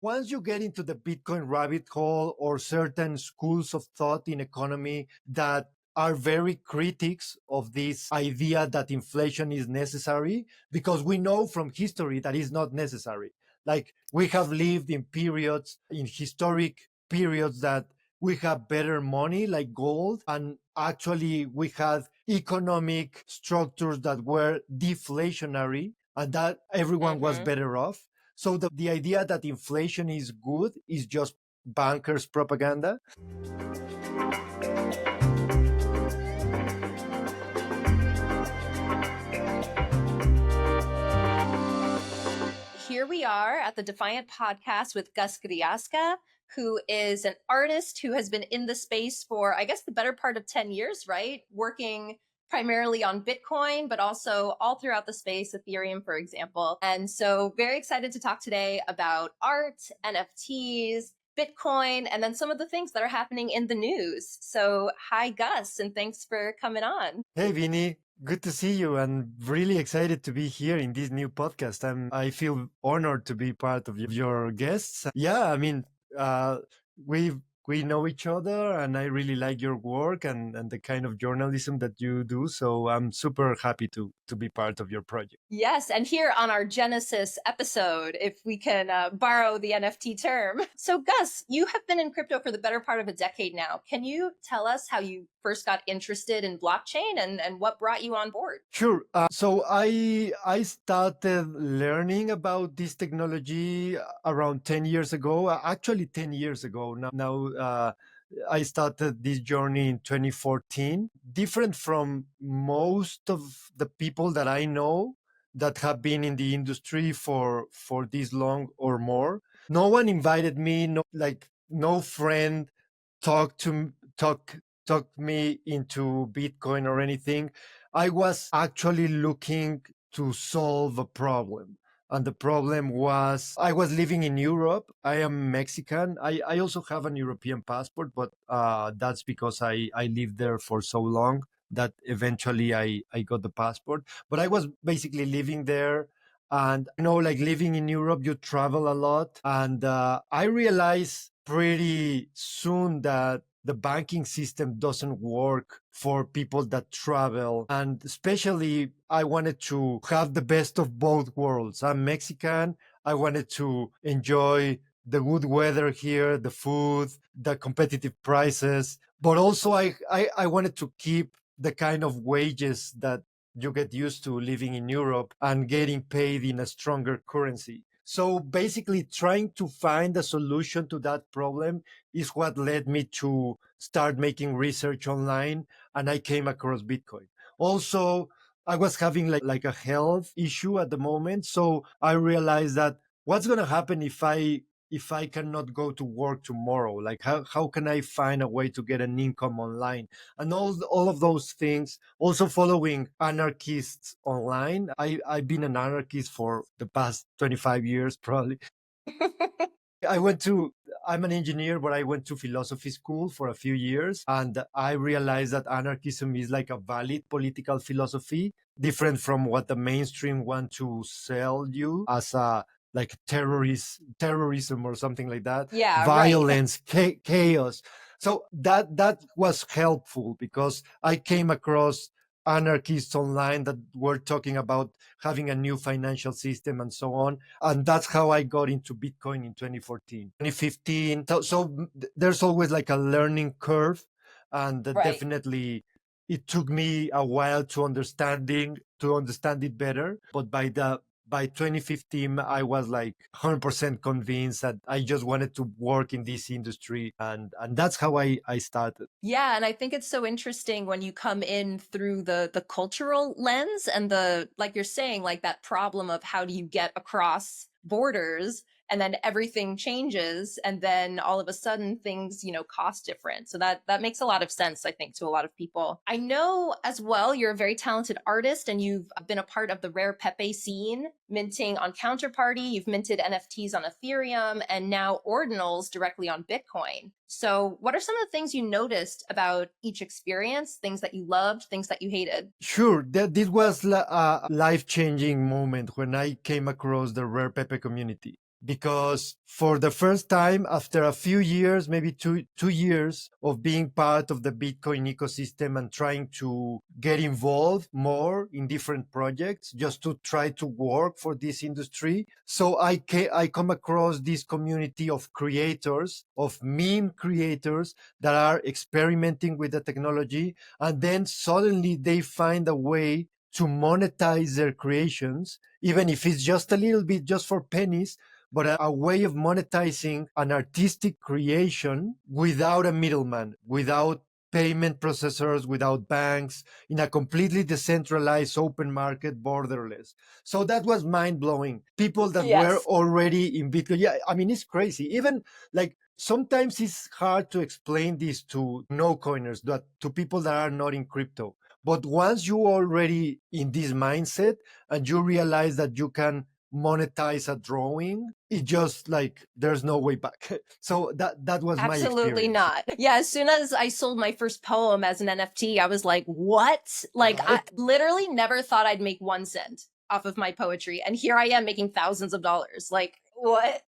once you get into the Bitcoin rabbit hole or certain schools of thought in economy that are very critics of this idea that inflation is necessary, because we know from history that is not necessary. Like we have lived in periods, in historic periods, that we have better money like gold, and actually we had economic structures that were deflationary and that everyone was better off. So the idea that inflation is good is just bankers' propaganda. Here we are at the Defiant podcast with Gus Grillasca, who is an artist who has been in the space for, I guess, the better part of 10 years, right? Working primarily on Bitcoin, but also all throughout the space, Ethereum, for example. And so very excited to talk today about art, NFTs, Bitcoin, and then some of the things that are happening in the news. So hi, Gus, and thanks for coming on. Hey, Vinny. Good to see you, and really excited to be here in this new podcast. I feel honored to be part of your guests. Yeah, I mean, we know each other, and I really like your work and the kind of journalism that you do. So I'm super happy to be part of your project. Yes, and here on our Genesis episode, if we can borrow the NFT term. So Gus, you have been in crypto for the better part of a decade now. Can you tell us how you first got interested in blockchain and what brought you on board? Sure. So I started learning about this technology around 10 years ago, actually 10 years ago. Now I started this journey in 2014, different from most of the people that I know that have been in the industry for this long or more. No one invited me, no friend talked me into Bitcoin or anything. I was actually looking to solve a problem. And the problem was I was living in Europe. I am Mexican. I also have an European passport, but that's because I lived there for so long that eventually I got the passport. But I was basically living there. And, like living in Europe, you travel a lot. And I realized pretty soon that the banking system doesn't work for people that travel. And especially, I wanted to have the best of both worlds. I'm Mexican. I wanted to enjoy the good weather here, the food, the competitive prices. But also, I wanted to keep the kind of wages that you get used to living in Europe and getting paid in a stronger currency. So basically, trying to find a solution to that problem is what led me to start making research online, and I came across Bitcoin. Also, I was having like a health issue at the moment, so I realized that what's going to happen if I cannot go to work tomorrow? Like how can I find a way to get an income online? And all of those things. Also following anarchists online. I've been an anarchist for the past 25 years, probably. I'm an engineer, but I went to philosophy school for a few years, and I realized that anarchism is like a valid political philosophy, different from what the mainstream want to sell you as a like terrorism or something like that. Yeah, violence, right. Chaos. So that was helpful because I came across anarchists online that were talking about having a new financial system and so on. And that's how I got into Bitcoin in 2014, 2015. So there's always like a learning curve. And right. Definitely it took me a while to understand it better. But by 2015, I was like 100% convinced that I just wanted to work in this industry. And that's how I started. Yeah. And I think it's so interesting when you come in through the cultural lens and like you're saying, like that problem of how do you get across borders, and then everything changes, and then all of a sudden things, cost different. So that makes a lot of sense, I think, to a lot of people. I know as well you're a very talented artist, and you've been a part of the rare Pepes scene, minting on Counterparty. You've minted NFTs on Ethereum, and now Ordinals directly on Bitcoin. So what are some of the things you noticed about each experience, things that you loved, things that you hated? Sure. This was a life-changing moment when I came across the rare Pepe community. because for the first time after a few years, maybe 2 years of being part of the Bitcoin ecosystem and trying to get involved more in different projects just to try to work for this industry. So I come across this community of creators, of meme creators that are experimenting with the technology, and then suddenly they find a way to monetize their creations, even if it's just a little bit, just for pennies, but a way of monetizing an artistic creation without a middleman, without payment processors, without banks, in a completely decentralized open market, borderless. So that was mind blowing. People that were Yes. already in Bitcoin. Yeah, I mean, it's crazy. Even like sometimes it's hard to explain this to no coiners, that to people that are not in crypto. But once you already in this mindset and you realize that you can monetize a drawing, it just like there's no way back. So that was my Absolutely experience. not. Yeah, as soon as I sold my first poem as an NFT, I was like, what? Like, I Right? literally never thought I'd make 1 cent off of my poetry. And here I am making thousands of dollars. Like, what?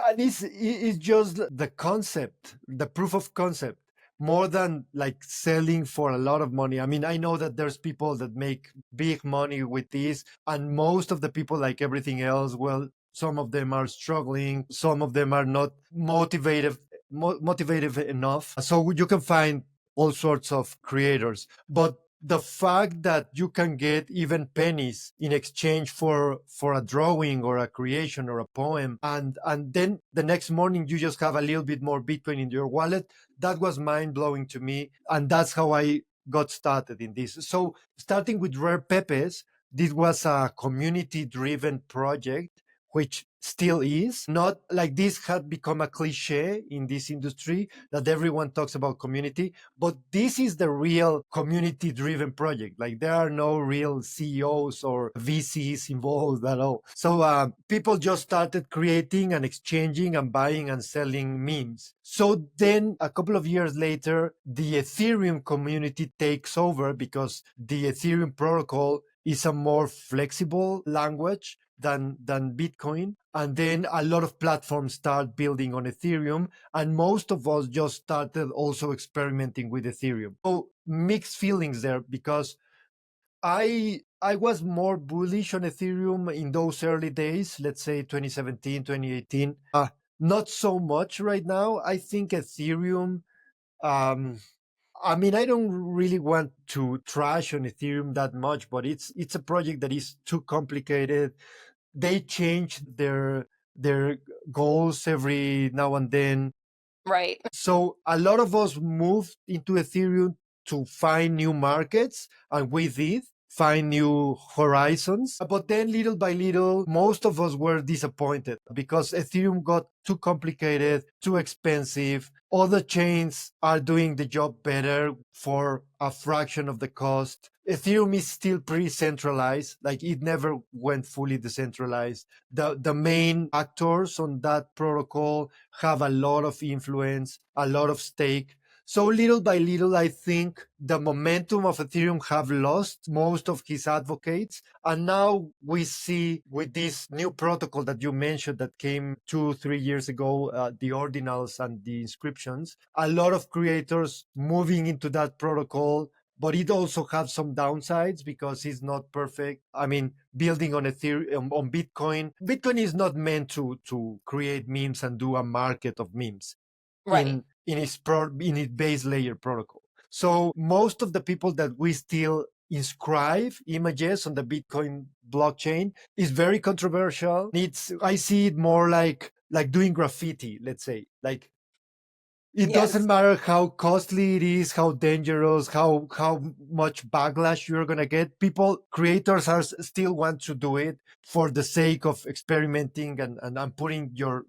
And it's just the concept, the proof of concept, more than like selling for a lot of money. I mean, I know that there's people that make big money with this, and most of the people, like everything else, well, some of them are struggling, some of them are not motivated enough. So you can find all sorts of creators, but the fact that you can get even pennies in exchange for a drawing or a creation or a poem, and then the next morning you just have a little bit more Bitcoin in your wallet, that was mind blowing to me, and that's how I got started in this. So starting with Rare Pepes, this was a community driven project, which still is. Not like this had become a cliche in this industry that everyone talks about community, but this is the real community driven project. Like there are no real CEOs or VCs involved at all. So people just started creating and exchanging and buying and selling memes. So then a couple of years later, the Ethereum community takes over because the Ethereum protocol is a more flexible language than Bitcoin. And then a lot of platforms start building on Ethereum. And most of us just started also experimenting with Ethereum. So mixed feelings there, because I was more bullish on Ethereum in those early days, let's say 2017, 2018. Not so much right now. I think Ethereum, um, I mean, I don't really want to trash on Ethereum that much, but it's a project that is too complicated. They change their goals every now and then. Right. So a lot of us moved into Ethereum to find new markets, and we did find new horizons. But then little by little, most of us were disappointed because Ethereum got too complicated, too expensive. Other chains are doing the job better for a fraction of the cost. Ethereum is still pretty centralized, like it never went fully decentralized. The main actors on that protocol have a lot of influence, a lot of stake. So little by little, I think the momentum of Ethereum have lost most of his advocates. And now we see with this new protocol that you mentioned that came 2, 3 years ago, the ordinals and the inscriptions, a lot of creators moving into that protocol, but it also has some downsides because it's not perfect. I mean, building on Ethereum, on Bitcoin, Bitcoin is not meant to create memes and do a market of memes Right. in its base layer protocol. So most of the people that we still inscribe images on the Bitcoin blockchain is very controversial. It's I see it more like doing graffiti, let's say. Like it doesn't Yes. matter how costly it is, how dangerous, how much backlash you're gonna get. People, creators are still want to do it for the sake of experimenting and putting your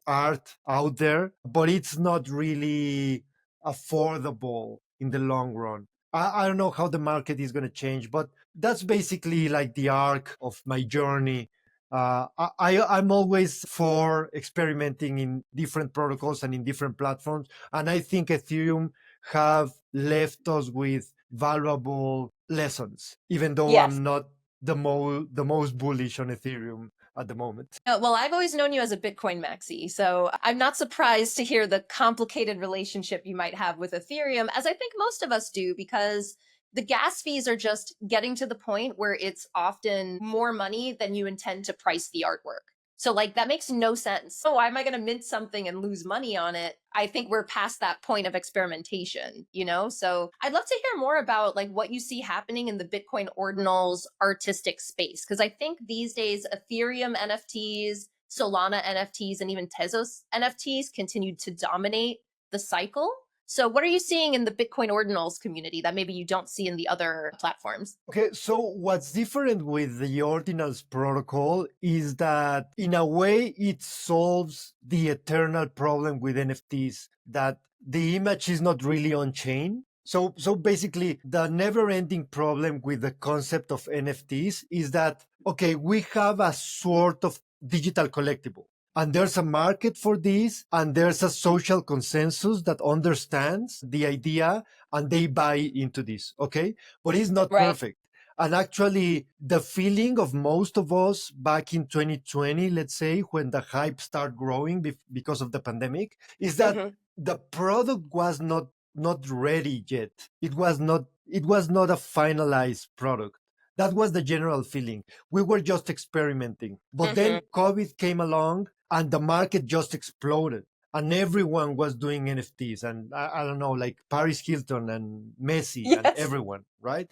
art out there, but it's not really affordable in the long run. I don't know how the market is going to change, but that's basically like the arc of my journey. I'm always for experimenting in different protocols and in different platforms, and I think Ethereum have left us with valuable lessons, even though Yes. I'm not the most bullish on Ethereum. at the moment. Well, I've always known you as a Bitcoin maxi, so I'm not surprised to hear the complicated relationship you might have with Ethereum, as I think most of us do, because the gas fees are just getting to the point where it's often more money than you intend to price the artwork. So, like, that makes no sense. So, why am I going to mint something and lose money on it? I think we're past that point of experimentation, you know? So, I'd love to hear more about like what you see happening in the Bitcoin Ordinals artistic space. Cause I think these days, Ethereum NFTs, Solana NFTs, and even Tezos NFTs continue to dominate the cycle. So, what are you seeing in the Bitcoin Ordinals community that maybe you don't see in the other platforms? Okay, so what's different with the Ordinals protocol is that in a way it solves the eternal problem with NFTs that the image is not really on chain. So basically the never-ending problem with the concept of NFTs is that okay, we have a sort of digital collectible. And there's a market for this, and there's a social consensus that understands the idea and they buy into this. Okay. But it's not Right. perfect. And actually, the feeling of most of us back in 2020, let's say, when the hype started growing because of the pandemic, is that Mhm. the product was not ready yet. It was not a finalized product. That was the general feeling. We were just experimenting. But then Mhm. COVID came along and the market just exploded and everyone was doing NFTs and I don't know, like Paris Hilton and Messi and Yes. everyone, right?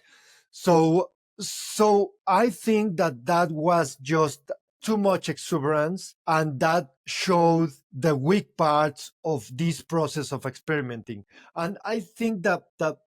So I think that was just too much exuberance and that showed the weak parts of this process of experimenting. And I think that the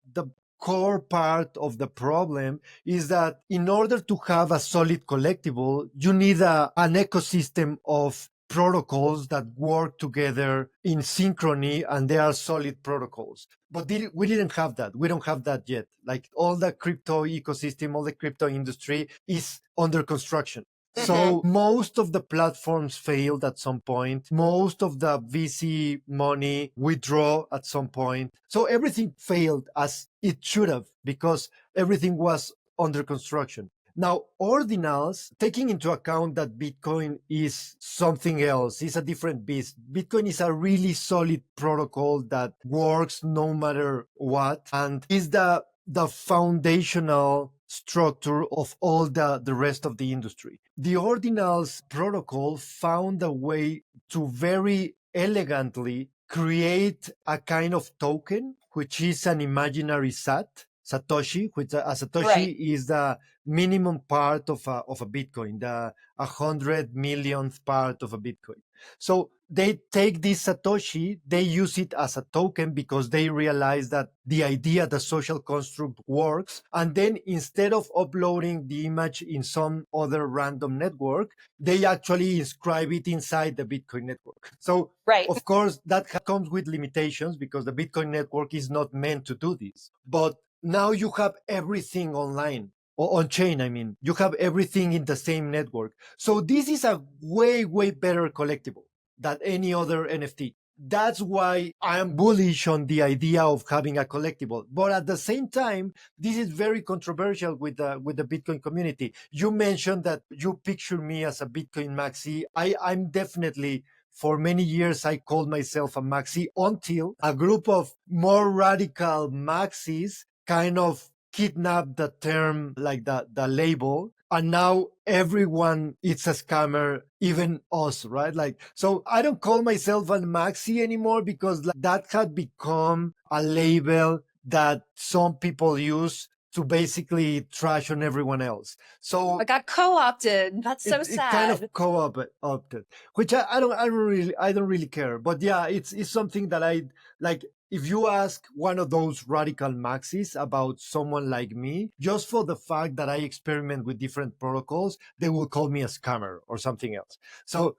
core part of the problem is that in order to have a solid collectible, you need an ecosystem of protocols that work together in synchrony and they are solid protocols. But we didn't have that. We don't have that yet. Like all the crypto ecosystem, all the crypto industry is under construction. Mhm. So most of the platforms failed at some point. Most of the VC money withdraw at some point. So everything failed as it should have because everything was under construction. Now, ordinals, taking into account that Bitcoin is something else, is a different beast. Bitcoin is a really solid protocol that works no matter what and is the foundational structure of all the rest of the industry. The ordinals protocol found a way to very elegantly create a kind of token, which is an imaginary Satoshi, which a Right. Satoshi is the minimum part of a Bitcoin, the 100 millionth part of a Bitcoin. So they take this Satoshi, they use it as a token because they realize that the idea, the social construct works. And then instead of uploading the image in some other random network, they actually inscribe it inside the Bitcoin network. So Right. of course, that comes with limitations because the Bitcoin network is not meant to do this. But now you have everything online or on chain. I mean, you have everything in the same network. So this is a way, way better collectible than any other NFT. That's why I am bullish on the idea of having a collectible. But at the same time, this is very controversial with the Bitcoin community. You mentioned that you picture me as a Bitcoin maxi. I'm definitely for many years, I called myself a maxi until a group of more radical maxis kind of kidnapped the term, like the label. And now everyone is a scammer, even us, right? Like, so I don't call myself a maxi anymore because that had become a label that some people use to basically trash on everyone else. So I got co-opted. That's so it kind of sad. co-opted, which I don't really care. But yeah, it's something that I like. If you ask one of those radical maxis about someone like me, just for the fact that I experiment with different protocols, they will call me a scammer or something else. So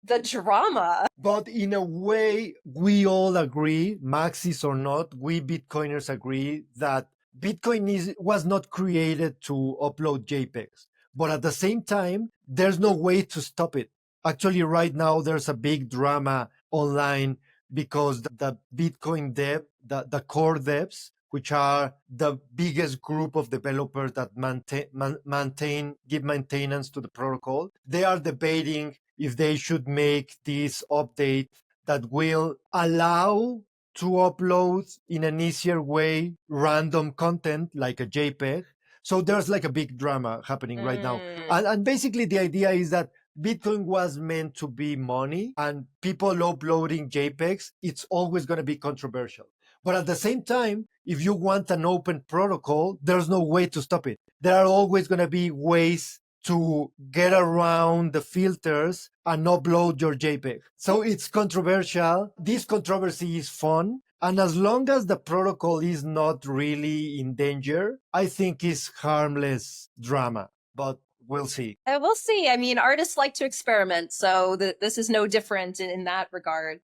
The drama. but in a way, we all agree, maxis or not, we Bitcoiners agree that Bitcoin was not created to upload JPEGs. But at the same time, there's no way to stop it. Actually, right now, there's a big drama online because the Bitcoin dev, the core devs, which are the biggest group of developers that give maintenance to the protocol. They are debating if they should make this update that will allow to upload in an easier way random content like a JPEG. So there's like a big drama happening right now. And basically the idea is that Bitcoin was meant to be money, and people uploading JPEGs, it's always going to be controversial. But at the same time, if you want an open protocol, there's no way to stop it. There are always going to be ways to get around the filters and upload your JPEG. So it's controversial. This controversy is fun. And as long as the protocol is not really in danger, I think it's harmless drama. But we'll see. We'll see. I mean, artists like to experiment, so this is no different in that regard.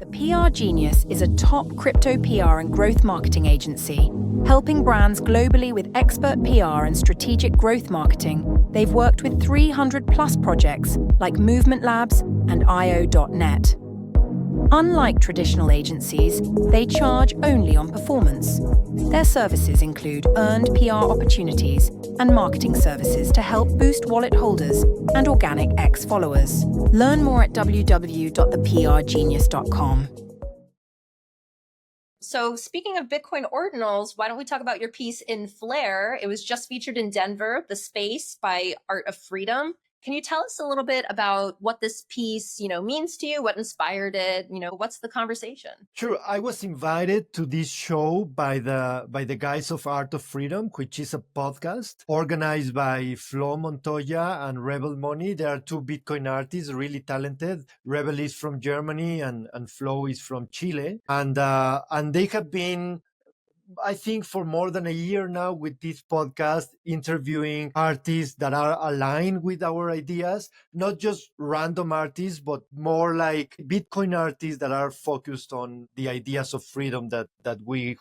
The PR Genius is a top crypto PR and growth marketing agency, helping brands globally with expert PR and strategic growth marketing. They've worked with 300 plus projects like Movement Labs and IO.net. Unlike traditional agencies, they charge only on performance. Their services include earned PR opportunities and marketing services to help boost wallet holders and organic X followers. Learn more at www.theprgenius.com. So speaking of Bitcoin Ordinals, why don't we talk about your piece in INFLARE? It was just featured in Denver, The Space by Art of Freedom. Can you tell us a little bit about what this piece, means to you, what inspired it, what's the conversation? Sure. I was invited to this show by the guys of Art of Freedom, which is a podcast organized by Flo Montoya and Rebel Money. There are two Bitcoin artists, really talented. Rebel is from Germany and Flo is from Chile. And they have been, I think, for more than a year now with this podcast, interviewing artists that are aligned with our ideas, not just random artists, but more like Bitcoin artists that are focused on the ideas of freedom that we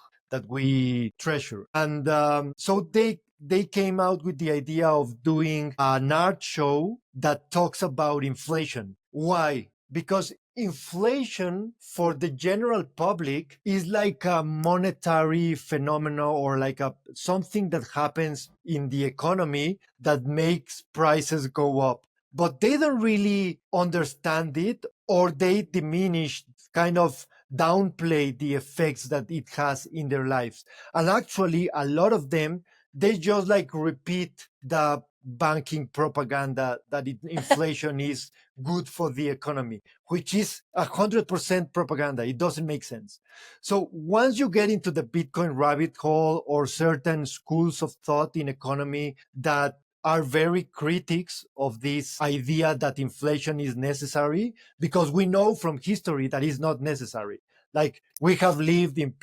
treasure. And so they came out with the idea of doing an art show that talks about inflation. Why? Because inflation for the general public is like a monetary phenomenon, or like something that happens in the economy that makes prices go up. But they don't really understand it, or they diminish, kind of downplay the effects that it has in their lives. And actually, a lot of them, they just like repeat the banking propaganda that inflation is good for the economy, which is 100% propaganda. It doesn't make sense. So once you get into the Bitcoin rabbit hole, or certain schools of thought in economy that are very critics of this idea that inflation is necessary, because we know from history that is not necessary. Like, we have lived in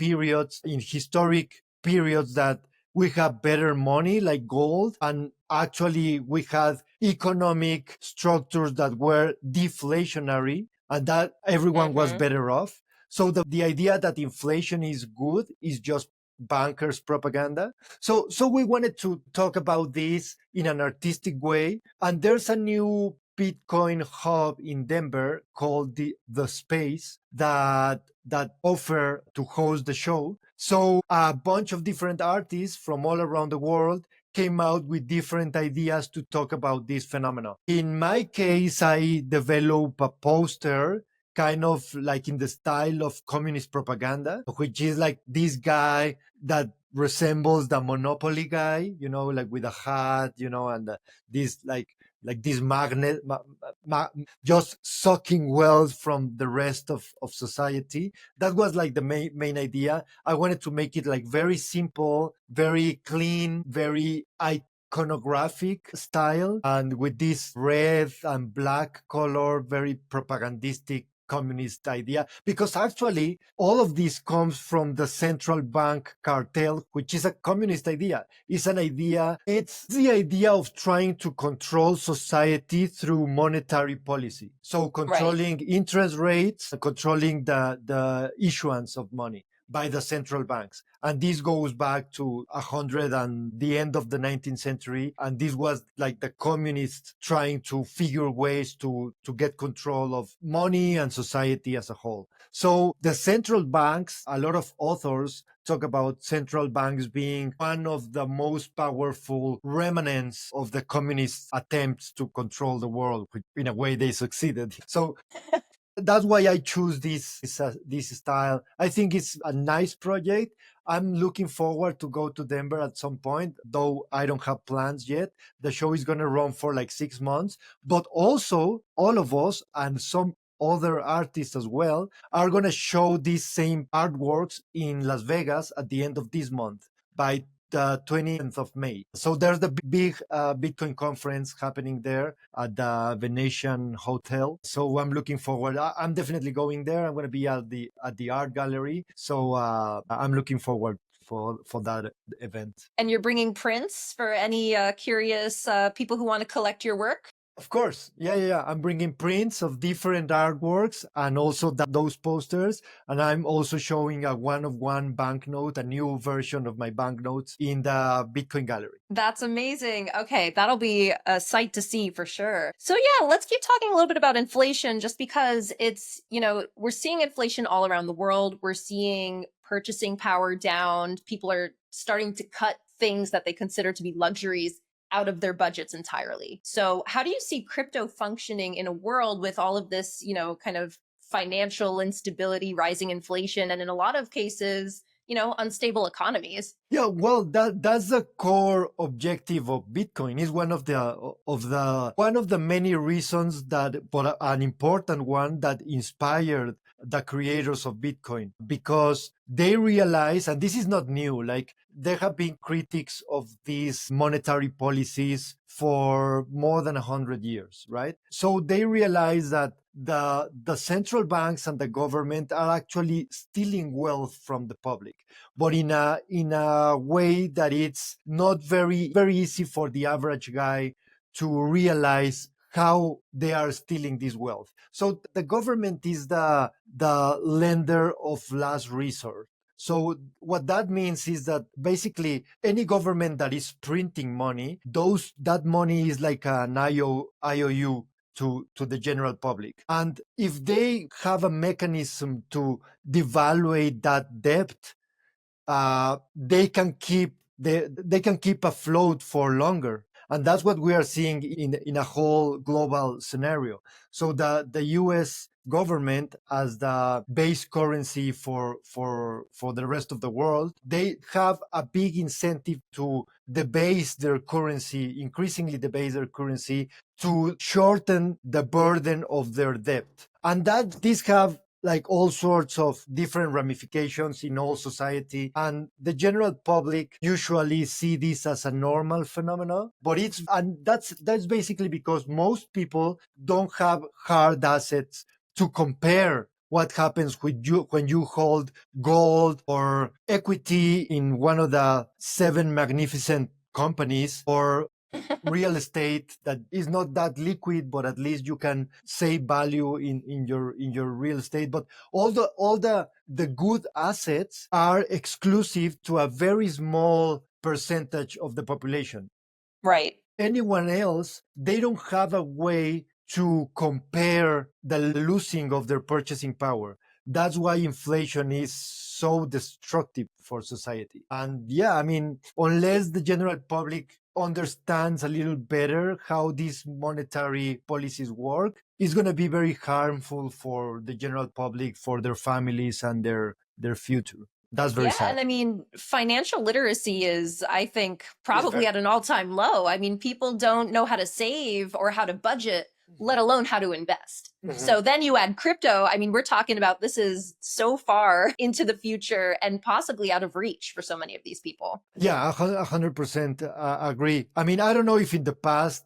historic periods that we have better money, like gold, and actually we had economic structures that were deflationary, and that everyone was better off. So the idea that inflation is good is just bankers' propaganda. So we wanted to talk about this in an artistic way. And there's a new Bitcoin hub in Denver called the Space that offer to host the show. So a bunch of different artists from all around the world came out with different ideas to talk about this phenomenon. In my case, I developed a poster kind of like in the style of communist propaganda, which is like this guy that resembles the Monopoly guy, like with a hat, and this like this magnet, just sucking wealth from the rest of society. That was like the main idea. I wanted to make it like very simple, very clean, very iconographic style, and with this red and black color, very propagandistic communist idea, because actually all of this comes from the central bank cartel, which is a communist idea. It's the idea of trying to control society through monetary policy. So controlling interest rates, controlling the issuance of money by the central banks. And this goes back to the end of the 19th century. And this was like the communists trying to figure ways to get control of money and society as a whole. So the central banks, a lot of authors talk about central banks being one of the most powerful remnants of the communist attempts to control the world, which in a way they succeeded. So that's why I choose this style. I think it's a nice project. I'm looking forward to go to Denver at some point, though I don't have plans yet. The show is going to run for like 6 months, but also all of us and some other artists as well are going to show these same artworks in Las Vegas at the end of this month by the 20th of May. So there's the big Bitcoin conference happening there at the Venetian Hotel. So I'm looking forward. I'm definitely going there. I'm going to be at the art gallery. So I'm looking forward for that event. And you're bringing prints for any curious people who want to collect your work? Of course. Yeah. I'm bringing prints of different artworks and also those posters. And I'm also showing a one-of-one banknote, a new version of my banknotes in the Bitcoin gallery. That's amazing. Okay, that'll be a sight to see for sure. So yeah, let's keep talking a little bit about inflation, just because it's, we're seeing inflation all around the world. We're seeing purchasing power down. People are starting to cut things that they consider to be luxuries out of their budgets entirely. So how do you see crypto functioning in a world with all of this, kind of financial instability, rising inflation, and in a lot of cases, unstable economies? Yeah, well, that's the core objective of Bitcoin. Is one of the many reasons but an important one that inspired the creators of Bitcoin, because they realize, and this is not new, like there have been critics of these monetary policies for more than 100 years, right? So they realize that the central banks and the government are actually stealing wealth from the public, but in a way that it's not very easy for the average guy to realize how they are stealing this wealth. So the government is the lender of last resort. So what that means is that basically any government that is printing money, that money is like an IOU to the general public. And if they have a mechanism to devaluate that debt, they can keep afloat for longer. And that's what we are seeing in a whole global scenario. So the US government, as the base currency for the rest of the world, they have a big incentive to increasingly debase their currency to shorten the burden of their debt. And these have like all sorts of different ramifications in all society, and the general public usually see this as a normal phenomenon, but that's basically because most people don't have hard assets to compare what happens when you hold gold or equity in one of the 7 magnificent companies, or real estate that is not that liquid, but at least you can save value in your real estate. But all the good assets are exclusive to a very small percentage of the population. Right. Anyone else, they don't have a way to compare the losing of their purchasing power. That's why inflation is so destructive for society. And yeah, I mean, unless the general public understands a little better how these monetary policies work, it's going to be very harmful for the general public, for their families and their future. That's very sad. And I mean, financial literacy is, I think, probably at an all-time low. I mean, people don't know how to save or how to budget, let alone how to invest. Mm-hmm. So then you add crypto. I mean, we're talking about this is so far into the future and possibly out of reach for so many of these people. Yeah, 100% agree. I mean, I don't know if in the past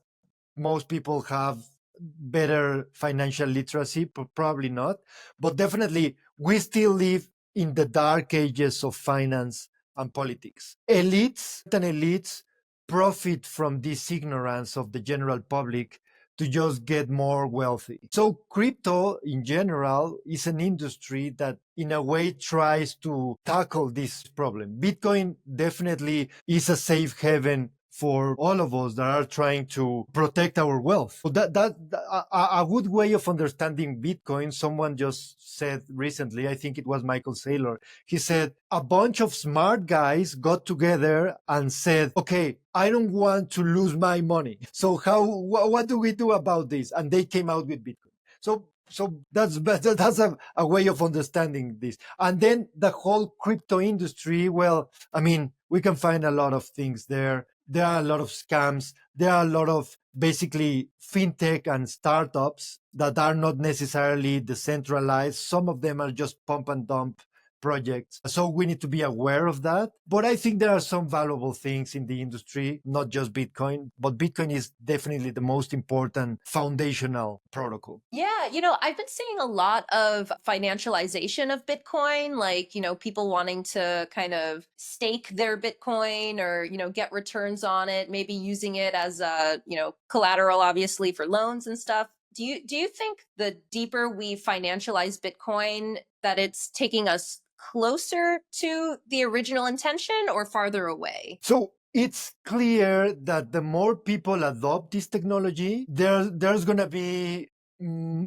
most people have better financial literacy, probably not, but definitely we still live in the dark ages of finance and politics. Elites profit from this ignorance of the general public to just get more wealthy. So crypto in general is an industry that in a way tries to tackle this problem. Bitcoin definitely is a safe haven for all of us that are trying to protect our wealth. So a good way of understanding Bitcoin, someone just said recently, I think it was Michael Saylor, he said a bunch of smart guys got together and said, okay, I don't want to lose my money. So what do we do about this? And they came out with Bitcoin. So that's a way of understanding this. And then the whole crypto industry, well, I mean, we can find a lot of things there. There are a lot of scams. There are a lot of basically fintech and startups that are not necessarily decentralized. Some of them are just pump and dump projects. So we need to be aware of that. But I think there are some valuable things in the industry, not just Bitcoin, but Bitcoin is definitely the most important foundational protocol. Yeah, I've been seeing a lot of financialization of Bitcoin, like, people wanting to kind of stake their Bitcoin or, get returns on it, maybe using it as a, collateral, obviously, for loans and stuff. Do you think the deeper we financialize Bitcoin, that it's taking us closer to the original intention or farther away? So it's clear that the more people adopt this technology, there's going to be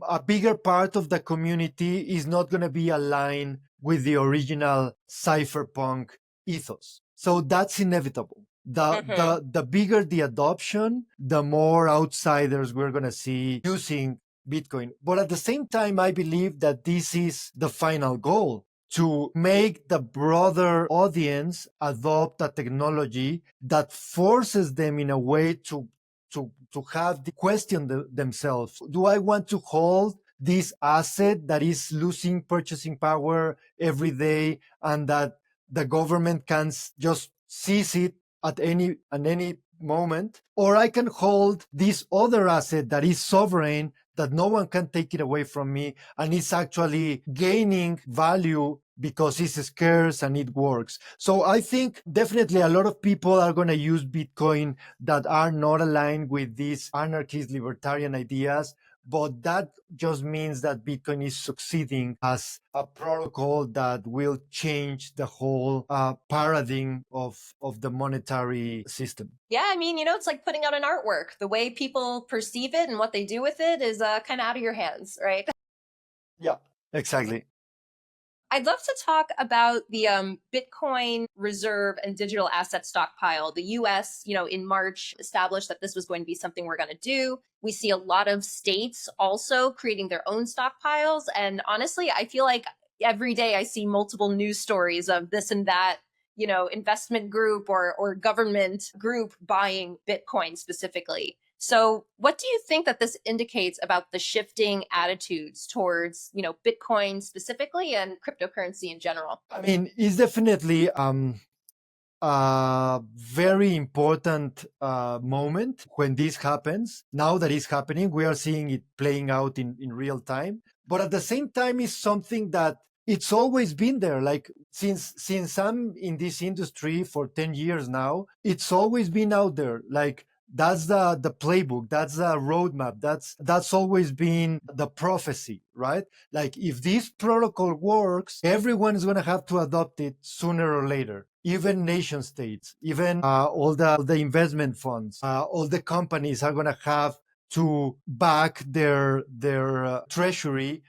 a bigger part of the community is not going to be aligned with the original cypherpunk ethos. So that's inevitable. The bigger the adoption, the more outsiders we're going to see using Bitcoin. But at the same time, I believe that this is the final goal, to make the broader audience adopt a technology that forces them in a way to have the question themselves. Do I want to hold this asset that is losing purchasing power every day and that the government can just seize it at any moment? Or I can hold this other asset that is sovereign, that no one can take it away from me, and it's actually gaining value because it's scarce and it works. So I think definitely a lot of people are going to use Bitcoin that are not aligned with these anarchist libertarian ideas, but that just means that Bitcoin is succeeding as a protocol that will change the whole paradigm of the monetary system. Yeah, I mean, it's like putting out an artwork. The way people perceive it and what they do with it is kind of out of your hands, right? Yeah, exactly. I'd love to talk about the Bitcoin reserve and digital asset stockpile. The US, in March established that this was going to be something we're going to do. We see a lot of states also creating their own stockpiles. And honestly, I feel like every day I see multiple news stories of this and that, investment group or government group buying Bitcoin specifically. So what do you think that this indicates about the shifting attitudes towards, Bitcoin specifically and cryptocurrency in general? I mean, it's definitely a very important moment when this happens. Now that it's happening, we are seeing it playing out in real time. But at the same time, it's something that it's always been there. Like since I'm in this industry for 10 years now, it's always been out there. Like that's the playbook, that's the roadmap, that's always been the prophecy, right? Like if this protocol works, everyone is going to have to adopt it sooner or later. Even nation states, even all the investment funds, all the companies are going to have to back their treasury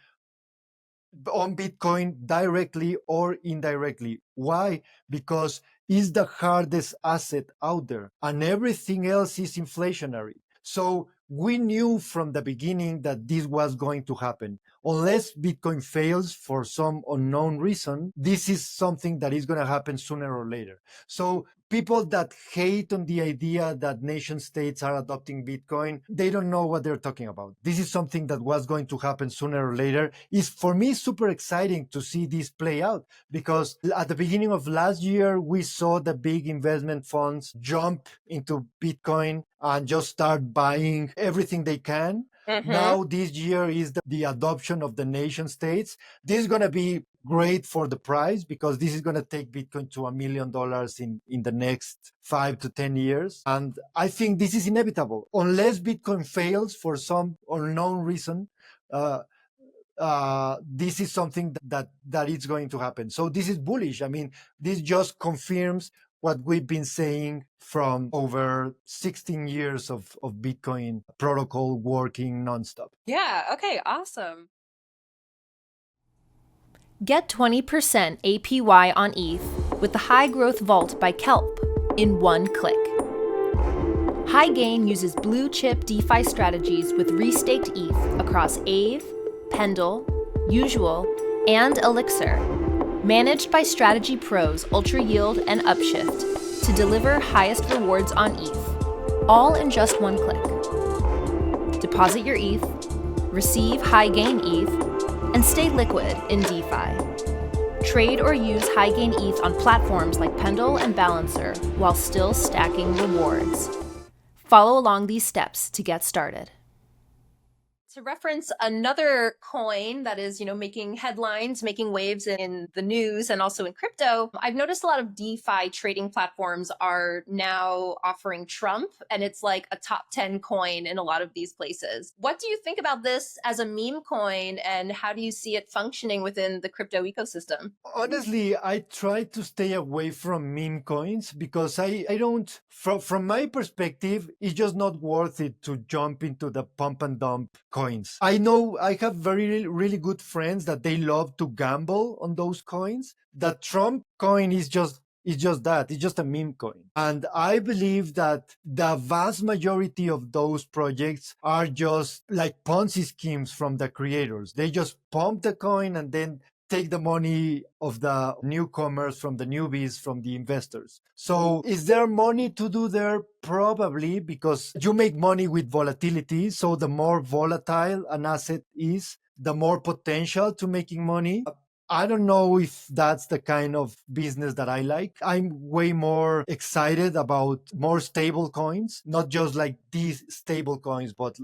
on Bitcoin directly or indirectly. Why? Because it's the hardest asset out there and everything else is inflationary. So we knew from the beginning that this was going to happen. Unless Bitcoin fails for some unknown reason, this is something that is going to happen sooner or later. So people that hate on the idea that nation states are adopting Bitcoin, they don't know what they're talking about. This is something that was going to happen sooner or later. It's for me super exciting to see this play out, because at the beginning of last year, we saw the big investment funds jump into Bitcoin and just start buying everything they can. Now this year is the adoption of the nation states. This is going to be great for the price, because this is going to take Bitcoin to $1 million in the next 5 to 10 years. And I think this is inevitable. Unless Bitcoin fails for some unknown reason, this is something that is going to happen. So this is bullish. I mean, this just confirms what we've been saying from over 16 years of Bitcoin protocol working nonstop. Yeah, okay, awesome. Get 20% APY on ETH with the High Growth Vault by Kelp in one click. High Gain uses blue chip DeFi strategies with restaked ETH across Aave, Pendle, Usual, and Elixir, managed by strategy pros Ultra Yield and Upshift to deliver highest rewards on ETH, all in just one click. Deposit your ETH, receive High Gain ETH, and stay liquid in DeFi. Trade or use High Gain ETH on platforms like Pendle and Balancer while still stacking rewards. Follow along these steps to get started. To reference another coin that is, making headlines, making waves in the news and also in crypto, I've noticed a lot of DeFi trading platforms are now offering Trump, and it's like a top 10 coin in a lot of these places. What do you think about this as a meme coin, and how do you see it functioning within the crypto ecosystem? Honestly, I try to stay away from meme coins because I don't, from my perspective, it's just not worth it to jump into the pump and dump coins. I know I have really good friends that they love to gamble on those coins. The Trump coin is just that. It's just a meme coin. And I believe that the vast majority of those projects are just like Ponzi schemes from the creators. They just pump the coin and then take the money of the newcomers, from the newbies, from the investors. So is there money to do there? Probably, because you make money with volatility. So the more volatile an asset is, the more potential to making money. I don't know if that's the kind of business that I like. I'm way more excited about more stable coins, not just like these stable coins, but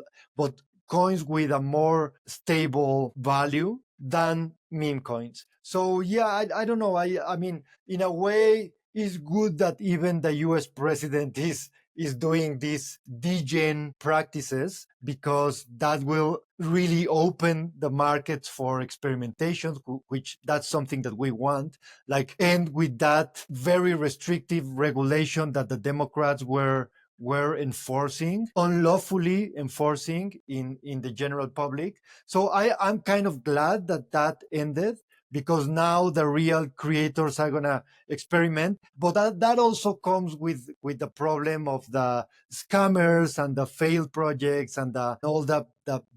coins with a more stable value than meme coins. So yeah, I don't know. I mean, in a way, it's good that even the US president is doing these degen practices, because that will really open the markets for experimentation, which that's something that we want, like end with that very restrictive regulation that the Democrats were enforcing, unlawfully enforcing in the general public. So I'm kind of glad that that ended, because now the real creators are gonna experiment. But that also comes with the problem of the scammers and the failed projects and all the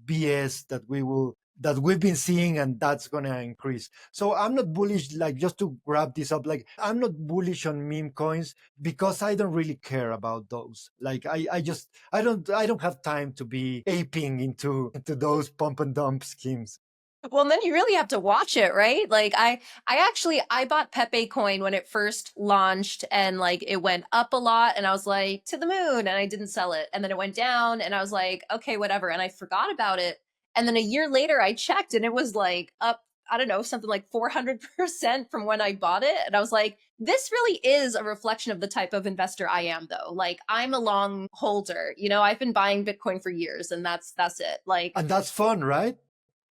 BS that we've been seeing, and that's gonna increase. So I'm not bullish, like, just to wrap this up, like, I'm not bullish on meme coins because I don't really care about those. Like, I don't have time to be aping into those pump and dump schemes. Well, then you really have to watch it, right? Like I bought Pepe coin when it first launched, and like it went up a lot and I was like, to the moon, and I didn't sell it. And then it went down and I was like, okay, whatever. And I forgot about it. And then a year later I checked and it was like up, I don't know, something like 400% from when I bought it. And I was like, this really is a reflection of the type of investor I am, though. Like, I'm a long holder. I've been buying Bitcoin for years, and that's it. Like, And that's fun, right?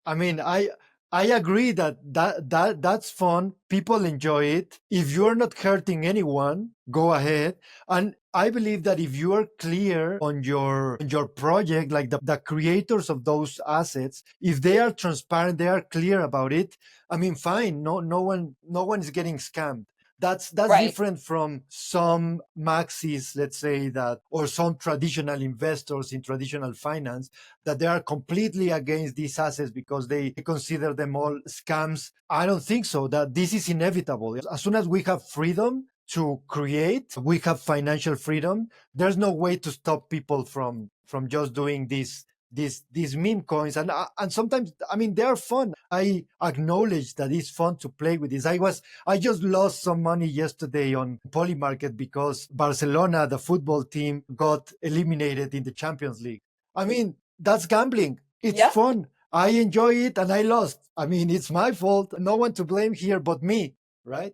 I mean, I agree that's fun. People enjoy it. If you're not hurting anyone, go ahead. And I believe that if you are clear on your project, like the creators of those assets, if they are transparent, they are clear about it. I mean, fine. No one is getting scammed. That's right. different from some maxis, let's say, that, or some traditional investors in traditional finance, that they are completely against these assets because they consider them all scams. I don't think so. That this is inevitable. As soon as we have freedom to create, we have financial freedom. There's no way to stop people from just doing these meme coins. And sometimes, I mean, they're fun. I acknowledge that it's fun to play with this. I just lost some money yesterday on Polymarket because Barcelona, the football team, got eliminated in the Champions League. I mean, that's gambling. It's Yeah. fun. I enjoy it and I lost. I mean, it's my fault. No one to blame here but me, right?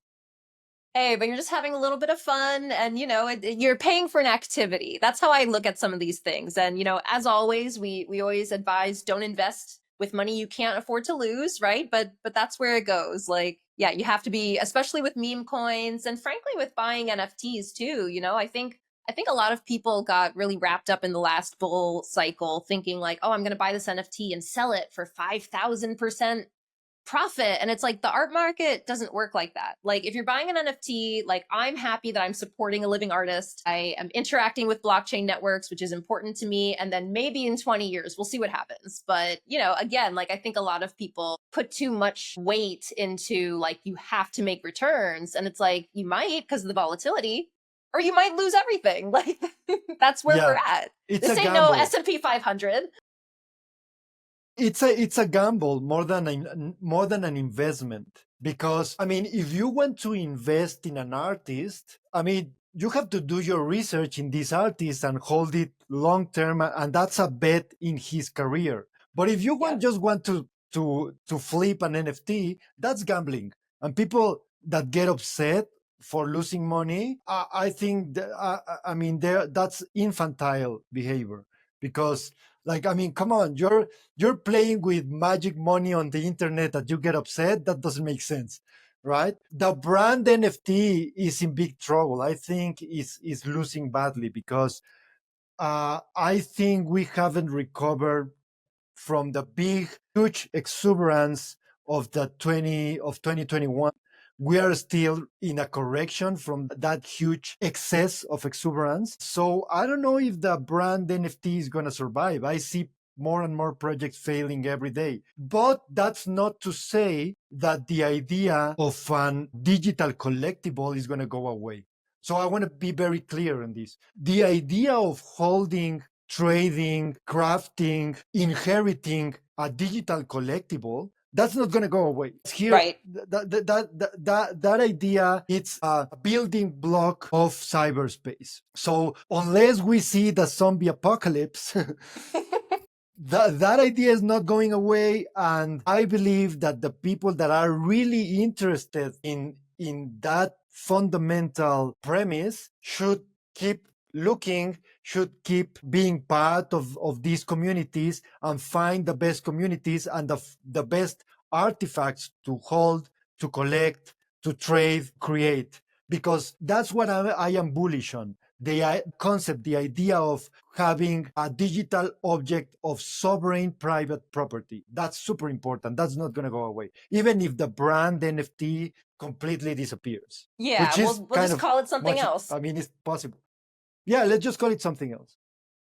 Hey, but you're just having a little bit of fun, and you're paying for an activity. That's how I look at some of these things. And as always, we always advise, don't invest with money you can't afford to lose, right? But that's where it goes. Like, yeah, you have to be, especially with meme coins and frankly with buying NFTs too. I think a lot of people got really wrapped up in the last bull cycle thinking like, oh, I'm going to buy this NFT and sell it for 5,000% profit. And it's like the art market doesn't work like that. Like if you're buying an NFT, like I'm happy that I'm supporting a living artist. I am interacting with blockchain networks, which is important to me. And then maybe in 20 years, we'll see what happens. But, again, like I think a lot of people put too much weight into like, you have to make returns. And it's like, you might because of the volatility, or you might lose everything. Like that's where we're at. It's This a ain't gamble. no S&P 500. It's a gamble more than an investment, because I mean, if you want to invest in an artist, I mean, you have to do your research in this artist and hold it long term, and that's a bet in his career. But if you just want to flip an NFT, that's gambling. And people that get upset for losing money, I think I mean, that's infantile behavior, because like, I mean, come on, you're playing with magic money on the internet that you get upset. That doesn't make sense, right? The brand NFT is in big trouble. I think is losing badly, because I think we haven't recovered from the big, huge exuberance of 2021. We are still in a correction from that huge excess of exuberance. So I don't know if the brand NFT is going to survive. I see more and more projects failing every day. But that's not to say that the idea of an digital collectible is going to go away. So I want to be very clear on this. The idea of holding, trading, crafting, inheriting a digital collectible, that's not going to go away. Here, Right. that idea, it's a building block of cyberspace. So unless we see the zombie apocalypse, that idea is not going away. And I believe that the people that are really interested in that fundamental premise should keep looking, should keep being part of these communities and find the best communities and the best artifacts to hold, to collect, to trade, create. Because that's what I am bullish on. The concept, the idea of having a digital object of sovereign private property. That's super important. That's not going to go away, even if the brand NFT completely disappears. Yeah, which is we'll just call it something else. I mean, it's possible. Yeah, let's just call it something else.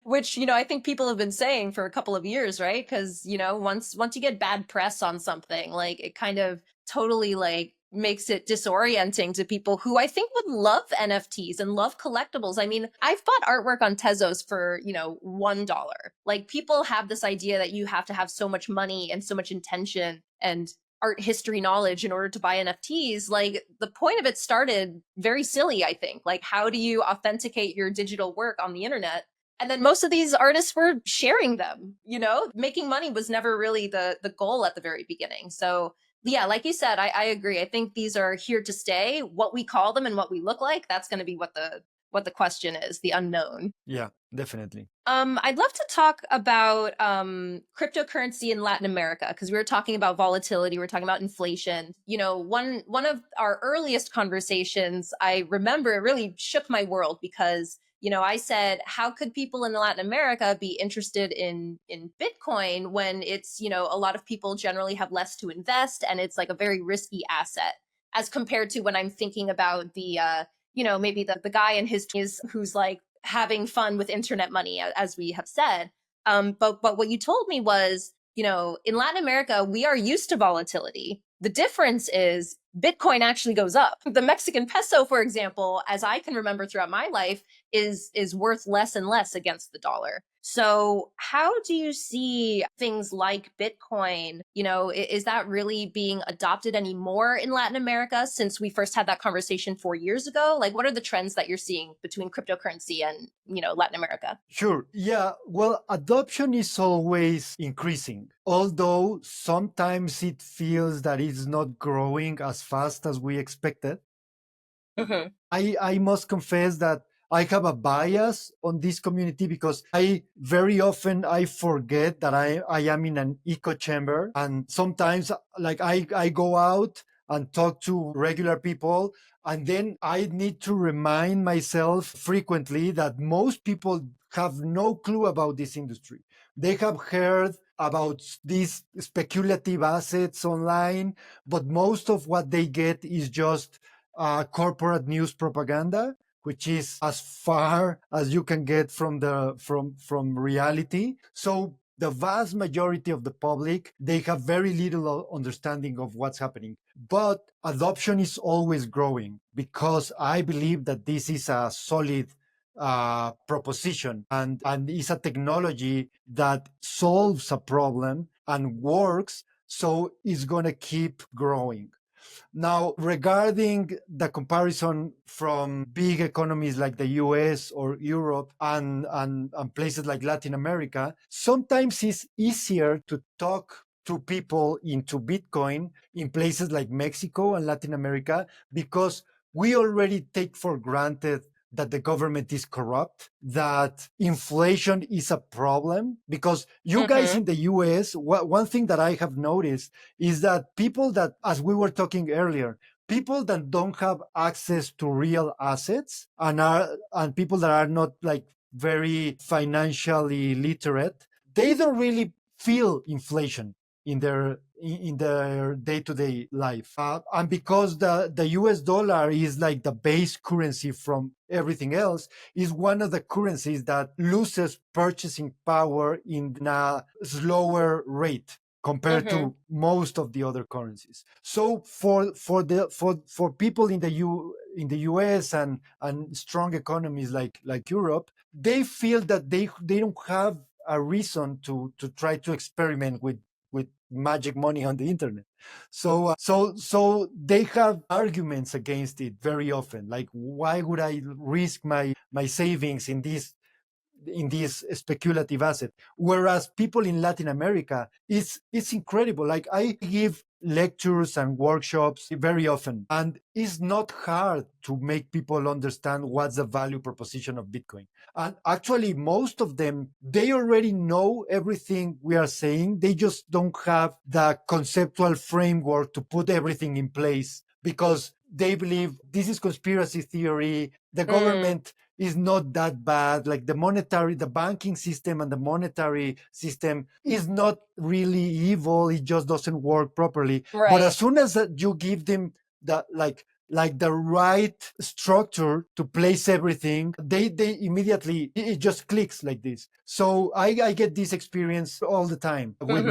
Which, I think people have been saying for a couple of years, right? Because, once you get bad press on something, like it kind of totally like makes it disorienting to people who I think would love NFTs and love collectibles. I mean, I've bought artwork on Tezos for, $1. Like people have this idea that you have to have so much money and so much intention and art history knowledge in order to buy NFTs. Like the point of it started very silly, I think. Like, how do you authenticate your digital work on the internet? And then most of these artists were sharing them, making money was never really the goal at the very beginning. So yeah, like you said, I agree. I think these are here to stay. What we call them and what we look like, that's going to be what the question is, the unknown. Yeah, definitely. I'd love to talk about cryptocurrency in Latin America, because we were talking about volatility, we were talking about inflation. One of our earliest conversations, I remember, it really shook my world because I said, how could people in Latin America be interested in Bitcoin when it's, a lot of people generally have less to invest and it's like a very risky asset, as compared to when I'm thinking about the, maybe the guy in his teens who's like having fun with internet money, as we have said. But what you told me was, in Latin America, we are used to volatility. The difference is Bitcoin actually goes up. The Mexican peso, for example, as I can remember throughout my life, is worth less and less against the dollar. So how do you see things like Bitcoin? Is that really being adopted anymore in Latin America since we first had that conversation 4 years ago? Like, what are the trends that you're seeing between cryptocurrency and, Latin America? Sure. Yeah. Well, adoption is always increasing, although sometimes it feels that it's not growing as fast as we expected. Mm-hmm. I must confess that I have a bias on this community because I very often I forget that I am in an echo chamber. And sometimes like I go out and talk to regular people, and then I need to remind myself frequently that most people have no clue about this industry. They have heard about these speculative assets online, but most of what they get is just corporate news propaganda, which is as far as you can get from from reality. So the vast majority of the public, they have very little understanding of what's happening. But adoption is always growing because I believe that this is a solid proposition, and is a technology that solves a problem and works, so it's going to keep growing. Now, regarding the comparison from big economies like the US or Europe and places like Latin America, sometimes it's easier to talk to people into Bitcoin in places like Mexico and Latin America because we already take for granted that the government is corrupt, that inflation is a problem. Because you guys in the US, one thing that I have noticed is that people that, as we were talking earlier, people that don't have access to real assets and people that are not like very financially literate, they don't really feel inflation in their day-to-day life. And because the US dollar is like the base currency from everything else, is one of the currencies that loses purchasing power in a slower rate compared to most of the other currencies. So for people in the US and strong economies like Europe, they feel that they don't have a reason to try to experiment with magic money on the internet. So they have arguments against it very often. Like, why would I risk my savings in this speculative asset? Whereas people in Latin America, it's incredible. Like, I give lectures and workshops very often, and it's not hard to make people understand what's the value proposition of Bitcoin. And actually, most of them, they already know everything we are saying. They just don't have the conceptual framework to put everything in place because they believe this is conspiracy theory. The government is not that bad. Like the banking system and the monetary system is not really evil. It just doesn't work properly. Right. But as soon as you give them the like the right structure to place everything, they immediately, it just clicks like this. So I get this experience all the time with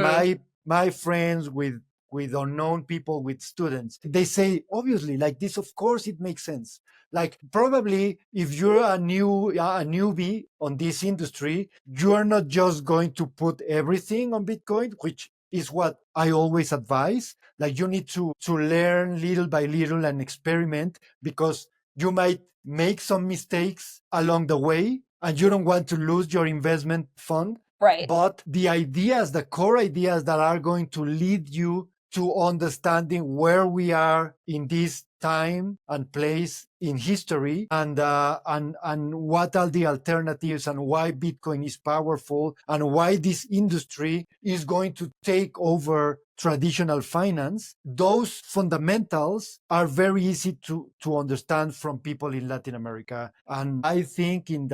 my friends, with unknown people, with students. They say, obviously, like this, of course it makes sense. Like, probably if you're a newbie on this industry, you're not just going to put everything on Bitcoin, which is what I always advise. Like, you need to learn little by little and experiment, because you might make some mistakes along the way and you don't want to lose your investment fund. Right. But the core ideas that are going to lead you to understanding where we are in this time and place in history, and what are the alternatives, and why Bitcoin is powerful, and why this industry is going to take over traditional finance. Those fundamentals are very easy to understand from people in Latin America. And I think in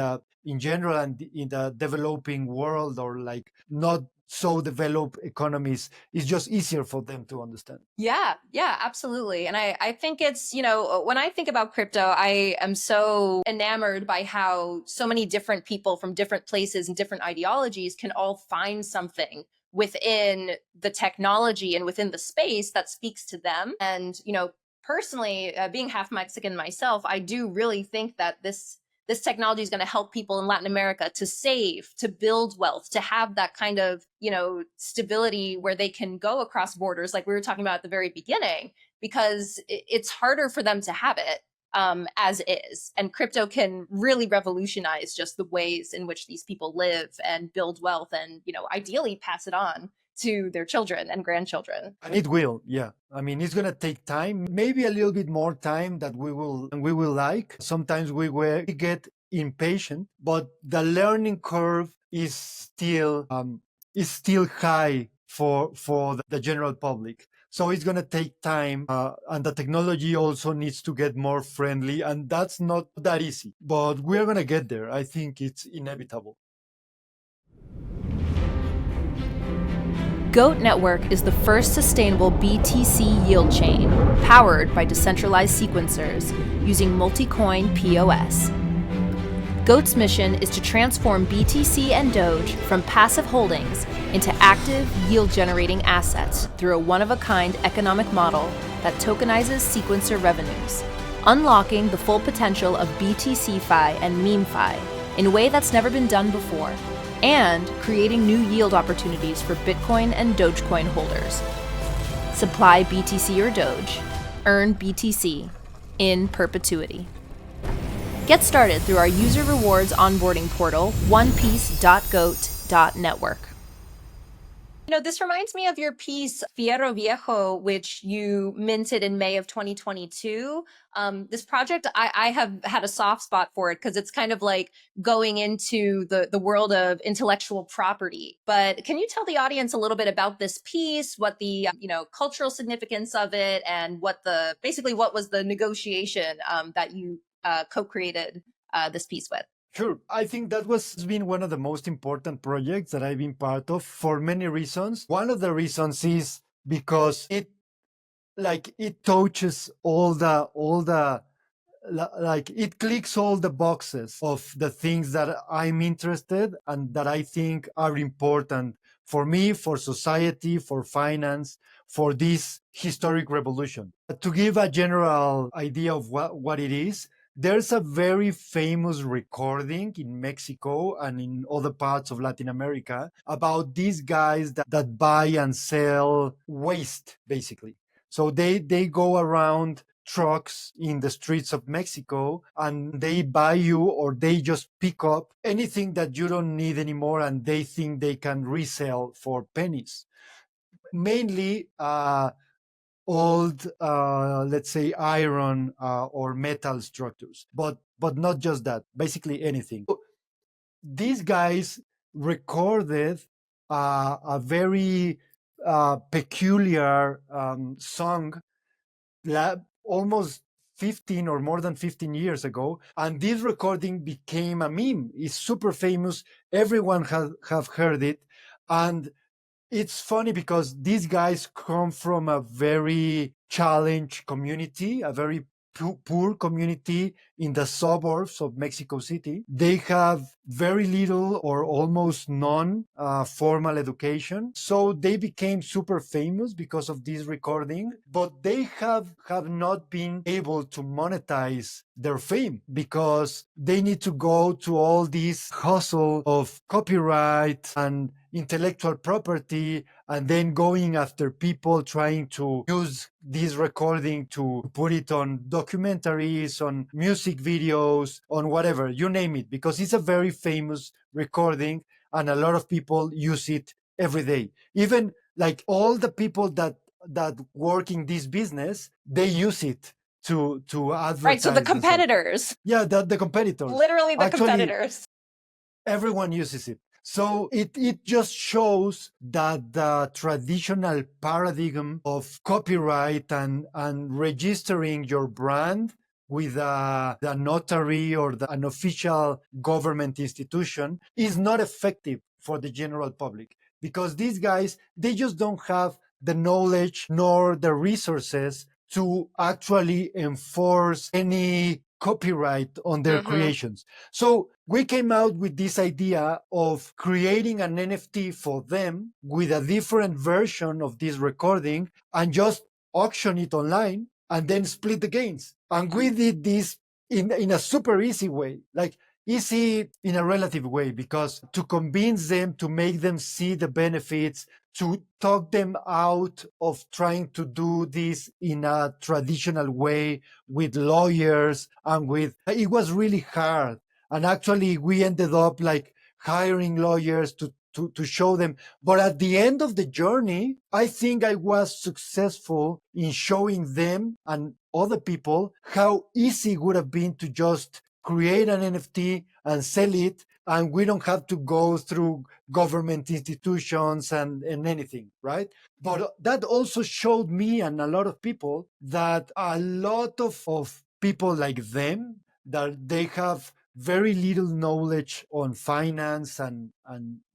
general and in the developing world, or like not so developed economies, it's just easier for them to understand. Yeah, absolutely. And I think it's, when I think about crypto, I am so enamored by how so many different people from different places and different ideologies can all find something within the technology and within the space that speaks to them. And, personally, being half Mexican myself, I do really think that this technology is going to help people in Latin America to save, to build wealth, to have that kind of, stability where they can go across borders, like we were talking about at the very beginning, because it's harder for them to have it as is. And crypto can really revolutionize just the ways in which these people live and build wealth and, ideally pass it on to their children and grandchildren. And it will, yeah. I mean, it's gonna take time, maybe a little bit more time that we will like. Sometimes we get impatient, but the learning curve is still high for the general public. So it's going to take time, and the technology also needs to get more friendly, and that's not that easy. But we're going to get there. I think it's inevitable. Goat Network is the first sustainable BTC yield chain powered by decentralized sequencers using multi-coin POS. Goat's mission is to transform BTC and Doge from passive holdings into active, yield-generating assets through a one-of-a-kind economic model that tokenizes sequencer revenues, unlocking the full potential of BTC-Fi and meme-Fi in a way that's never been done before, and creating new yield opportunities for Bitcoin and Dogecoin holders. Supply BTC or Doge, earn BTC in perpetuity. Get started through our user rewards onboarding portal, onepiece.goat.network. This reminds me of your piece, Fierro Viejo, which you minted in May of 2022. This project, I have had a soft spot for it because it's kind of like going into the world of intellectual property. But can you tell the audience a little bit about this piece, what the cultural significance of it, and what was the negotiation that you co-created this piece with? Sure. I think that has been one of the most important projects that I've been part of for many reasons. One of the reasons is because it touches it clicks all the boxes of the things that I'm interested and that I think are important for me, for society, for finance, for this historic revolution. To give a general idea of what it is, there's a very famous recording in Mexico and in other parts of Latin America about these guys that buy and sell waste, basically. So they go around trucks in the streets of Mexico and they buy you, or they just pick up anything that you don't need anymore and they think they can resell for pennies. Mainly old, let's say, iron or metal structures, but not just that, basically anything. These guys recorded a very peculiar song almost 15 or more than 15 years ago, and this recording became a meme. It's super famous. Everyone have heard it, and it's funny because these guys come from a very challenged community, a very poor community in the suburbs of Mexico City. They have very little or almost none formal education. So they became super famous because of this recording, but they have not been able to monetize their fame because they need to go to all this hustle of copyright and intellectual property, and then going after people trying to use this recording to put it on documentaries, on music videos, on whatever, you name it, because it's a very famous recording and a lot of people use it every day. Even like all the people that work in this business, they use it to advertise. Right, so the competitors. Yeah, the competitors. Literally the competitors. Everyone uses it. So it just shows that the traditional paradigm of copyright and registering your brand with the notary or an official government institution is not effective for the general public, because these guys, they just don't have the knowledge nor the resources to actually enforce any copyright on their creations. So we came out with this idea of creating an NFT for them with a different version of this recording and just auction it online and then split the gains. And we did this in a super easy way, like easy in a relative way, because to convince them, to make them see the benefits, to talk them out of trying to do this in a traditional way with lawyers and it was really hard. And actually we ended up like hiring lawyers to show them. But at the end of the journey, I think I was successful in showing them and other people how easy it would have been to just create an NFT and sell it, and we don't have to go through government institutions and anything, right? But that also showed me and a lot of people that a lot of people like them, that they have very little knowledge on finance and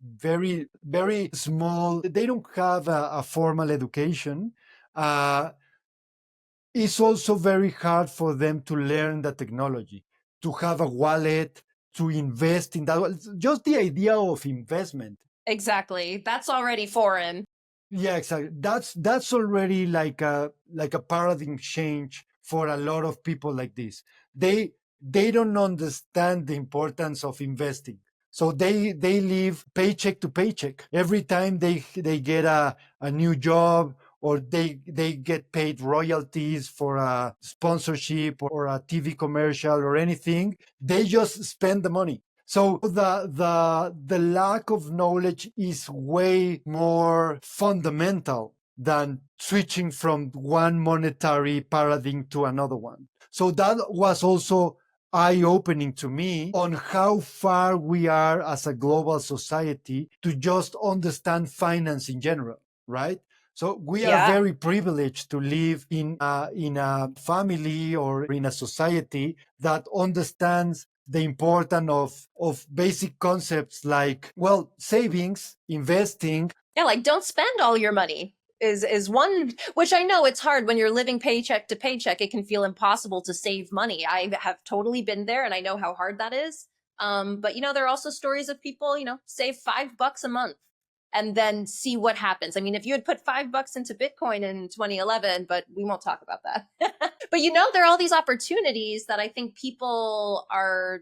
very, very small, they don't have a formal education. Uh, it's also very hard for them to learn the technology, to have a wallet, to invest in that. Just the idea of investment. Exactly. That's already foreign. Yeah, exactly. That's already like a paradigm change for a lot of people like this. They don't understand the importance of investing. So they live paycheck to paycheck. Every time they get a new job, or they get paid royalties for a sponsorship or a TV commercial or anything, they just spend the money. So the lack of knowledge is way more fundamental than switching from one monetary paradigm to another one. So that was also eye-opening to me on how far we are as a global society to just understand finance in general, right? So we are Yeah. very privileged to live in a family or in a society that understands the importance of basic concepts like, well, savings, investing. Yeah, like don't spend all your money is one, which I know it's hard when you're living paycheck to paycheck. It can feel impossible to save money. I have totally been there and I know how hard that is. But there are also stories of people, save $5 a month and then see what happens. I mean, if you had put $5 into Bitcoin in 2011, but we won't talk about that. But there are all these opportunities that I think people are,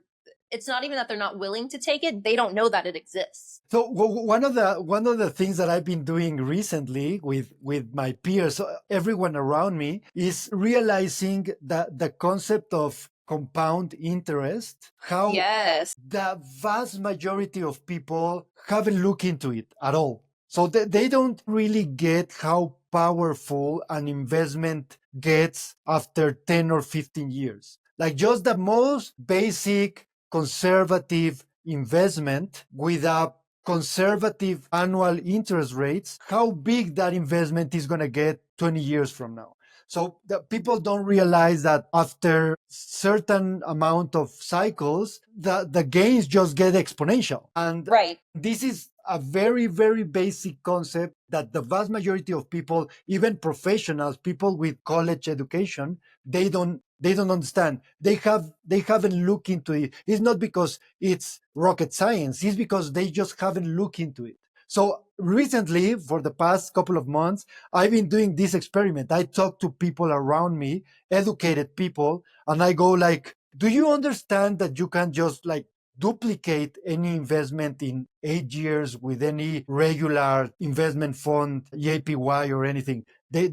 it's not even that they're not willing to take it, they don't know that it exists. So one of the things that I've been doing recently with my peers, everyone around me, is realizing that the concept of compound interest, how Yes. the vast majority of people haven't looked into it at all. So they don't really get how powerful an investment gets after 10 or 15 years. Like just the most basic conservative investment with a conservative annual interest rates, how big that investment is going to get 20 years from now. So the people don't realize that after certain amount of cycles, the gains just get exponential. And Right. this is a very, very basic concept that the vast majority of people, even professionals, people with college education, they don't understand. They haven't looked into it. It's not because it's rocket science, it's because they just haven't looked into it. So recently, for the past couple of months, I've been doing this experiment. I talk to people around me, educated people, and I go like, do you understand that you can just like duplicate any investment in 8 years with any regular investment fund, APY or anything? They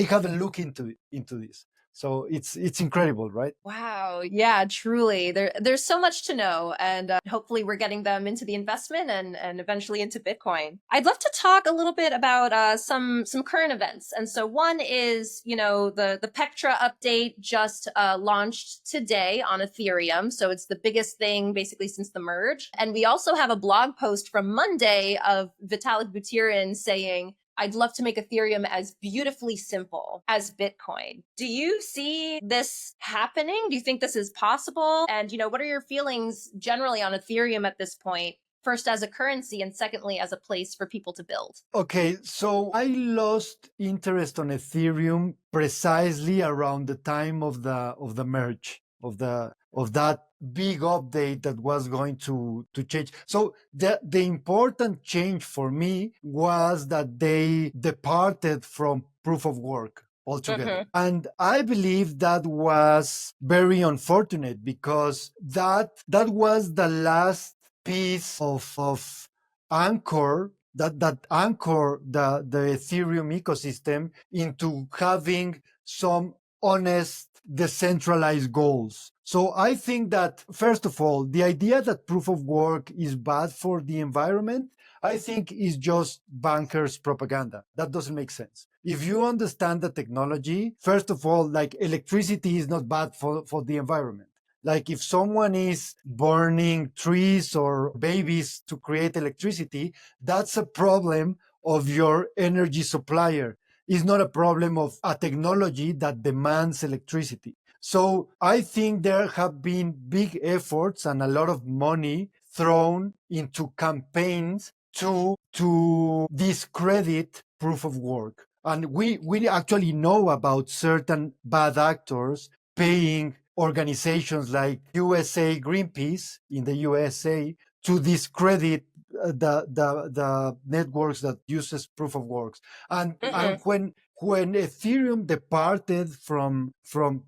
haven't looked into this. So it's incredible, right? Wow. Yeah, truly. There's so much to know. And hopefully we're getting them into the investment and eventually into Bitcoin. I'd love to talk a little bit about some current events. And so one is, the Pectra update just launched today on Ethereum. So it's the biggest thing basically since the merge. And we also have a blog post from Monday of Vitalik Buterin saying, I'd love to make Ethereum as beautifully simple as Bitcoin. Do you see this happening? Do you think this is possible? And, what are your feelings generally on Ethereum at this point? First as a currency and secondly as a place for people to build. Okay, so I lost interest on Ethereum precisely around the time of the merge of that big update that was going to change. So the important change for me was that they departed from proof of work altogether. And I believe that was very unfortunate because that was the last piece of anchor that anchor the Ethereum ecosystem into having some honest decentralized goals. So I think that, first of all, the idea that proof of work is bad for the environment, I think is just bankers' propaganda. That doesn't make sense. If you understand the technology, first of all, like electricity is not bad for the environment. Like if someone is burning trees or babies to create electricity, that's a problem of your energy supplier. It's not a problem of a technology that demands electricity. So I think there have been big efforts and a lot of money thrown into campaigns to discredit proof of work. And we actually know about certain bad actors paying organizations like USA Greenpeace in the USA to discredit the networks that uses proof of works. And when Ethereum departed from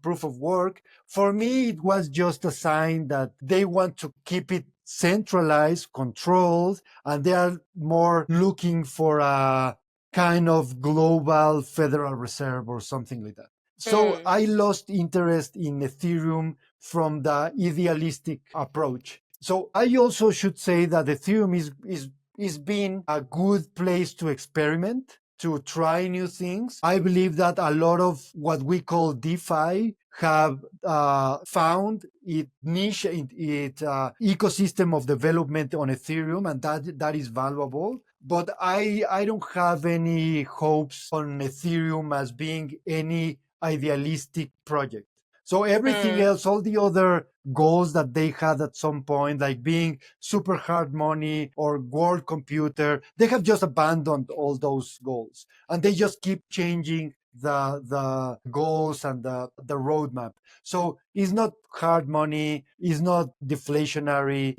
proof of work, for me it was just a sign that they want to keep it centralized, controlled, and they are more looking for a kind of global Federal Reserve or something like that. So I lost interest in Ethereum from the idealistic approach. So I also should say that Ethereum is being a good place to experiment, to try new things. I believe that a lot of what we call DeFi have found its niche, its ecosystem of development on Ethereum, and that is valuable. But I don't have any hopes on Ethereum as being any idealistic project. So everything else, all the other goals that they had at some point, like being super hard money or world computer, they have just abandoned all those goals, and they just keep changing the goals and the roadmap. So it's not hard money, it's not deflationary,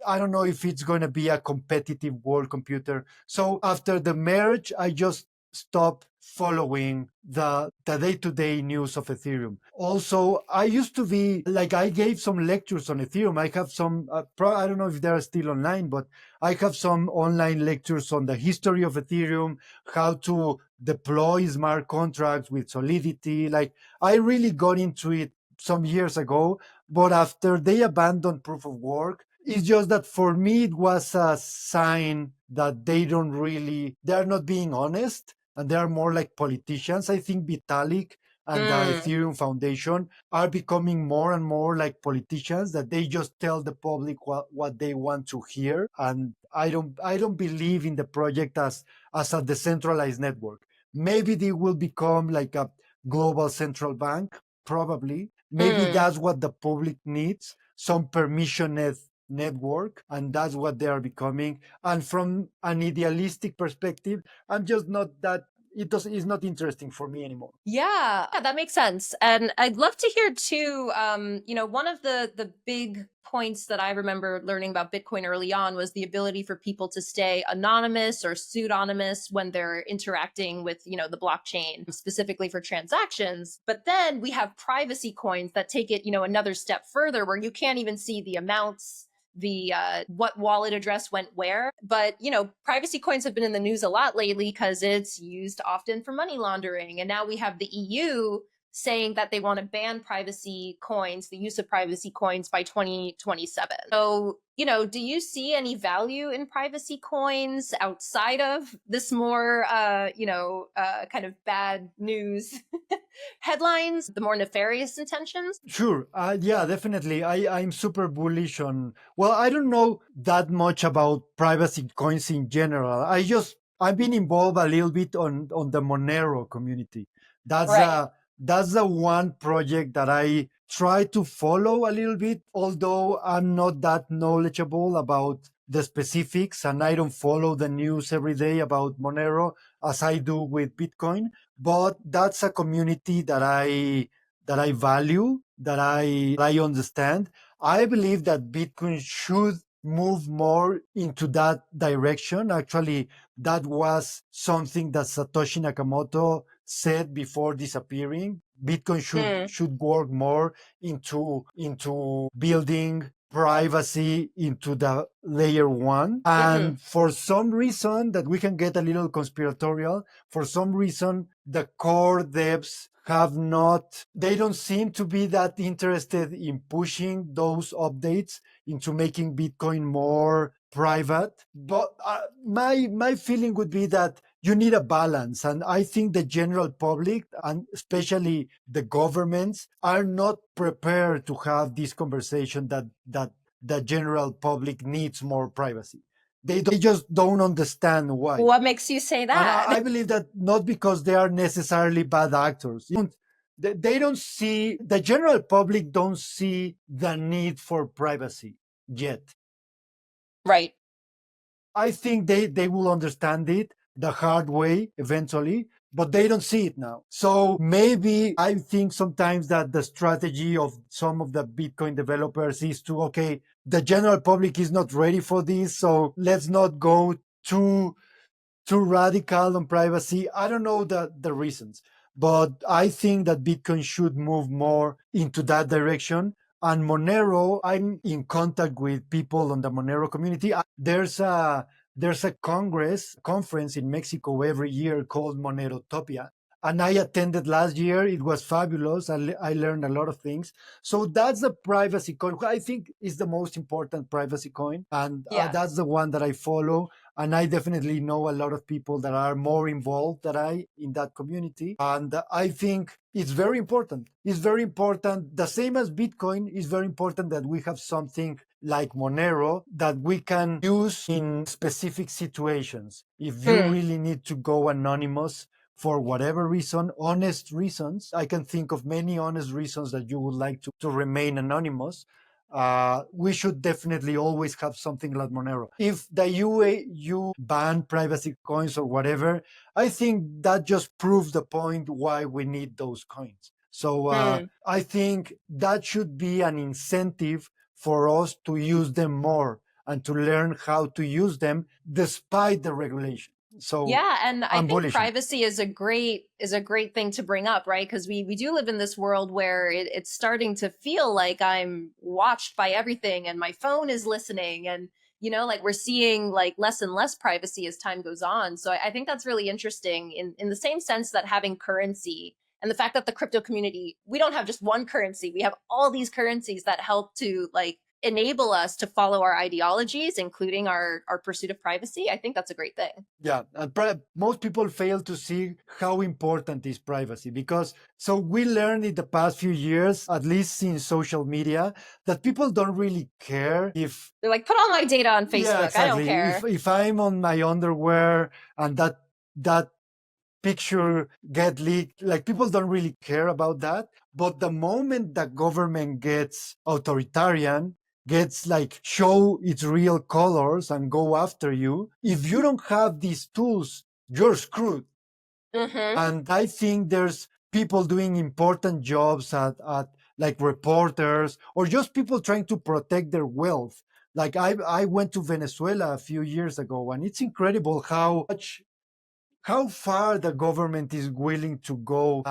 I don't know if it's going to be a competitive world computer. So after the merge, I just stopped following the day-to-day news of Ethereum. Also, I used to be like, I gave some lectures on Ethereum. I have some, I don't know if they're still online, but I have some online lectures on the history of Ethereum, how to deploy smart contracts with Solidity. Like, I really got into it some years ago, but after they abandoned proof of work, it's just that for me, it was a sign that they're not being honest, and they're more like politicians. I think Vitalik and the Ethereum Foundation are becoming more and more like politicians, that they just tell the public what they want to hear. And I don't believe in the project as a decentralized network. Maybe they will become like a global central bank, probably. Maybe that's what the public needs, some permissioned network, and that's what they are becoming. And from an idealistic perspective, I'm just not that, it's not interesting for me anymore. Yeah, that makes sense. And I'd love to hear too, one of the big points that I remember learning about Bitcoin early on was the ability for people to stay anonymous or pseudonymous when they're interacting with, the blockchain, specifically for transactions. But then we have privacy coins that take it, another step further, where you can't even see the amounts, the what wallet address went where. But privacy coins have been in the news a lot lately because it's used often for money laundering. And now we have the EU saying that they want to ban privacy coins, the use of privacy coins, by 2027. So, do you see any value in privacy coins outside of this more, kind of bad news headlines, the more nefarious intentions? Sure. Yeah, definitely. I'm super bullish on, well, I don't know that much about privacy coins in general. I've been involved a little bit on the Monero community. That's Right. that's the one project that I try to follow a little bit, although I'm not that knowledgeable about the specifics, and I don't follow the news every day about Monero as I do with Bitcoin. But that's a community that I value, that I understand. I believe that Bitcoin should move more into that direction. Actually, that was something that Satoshi Nakamoto said before disappearing. Bitcoin should work more into building privacy into the layer one. And for some reason that we can get a little conspiratorial, for some reason the core devs they don't seem to be that interested in pushing those updates into making Bitcoin more private. But my feeling would be that you need a balance. And I think the general public, and especially the governments, are not prepared to have this conversation that the general public needs more privacy. They just don't understand why. What makes you say And that? I believe that not because they are necessarily bad actors. They don't see, the general public don't see the need for privacy yet. Right. I think they will understand it the hard way eventually, but they don't see it now. So maybe I think sometimes that the strategy of some of the Bitcoin developers is to, okay, the general public is not ready for this, so let's not go too radical on privacy. I don't know the reasons, but I think that Bitcoin should move more into that direction. And Monero, I'm in contact with people on the Monero community. There's a conference in Mexico every year called Monerotopia. And I attended last year. It was fabulous. I learned a lot of things. So that's the privacy coin. I think is the most important privacy coin. And Yeah. that's the one that I follow. And I definitely know a lot of people that are more involved than I in that community. And I think it's very important. It's very important. The same as Bitcoin, it's very important that we have something like Monero that we can use in specific situations. If you really need to go anonymous for whatever reason, honest reasons, I can think of many honest reasons that you would like to remain anonymous. We should definitely always have something like Monero. If the UAU ban privacy coins or whatever, I think that just proves the point why we need those coins. So I think that should be an incentive for us to use them more and to learn how to use them despite the regulation. So yeah, and I I'm think bullish. privacy is a great thing to bring up, right? Because we do live in this world where it's starting to feel like I'm watched by everything and my phone is listening, and like we're seeing like less and less privacy as time goes on. So I think that's really interesting in the same sense that having currency and the fact that the crypto community, we don't have just one currency, we have all these currencies that help to like enable us to follow our ideologies, including our pursuit of privacy. I think that's a great thing. Yeah, and most people fail to see how important is privacy, because so we learned in the past few years, at least in social media, that people don't really care if They're like, put all my data on Facebook. Yeah, exactly. I don't care. If I'm on my underwear and that picture get leaked, like people don't really care about that. But the moment the government gets authoritarian, gets like show its real colors and go after you, if you don't have these tools, you're screwed. And I think there's people doing important jobs at like reporters or just people trying to protect their wealth. Like I went to Venezuela a few years ago, and it's incredible how far the government is willing to go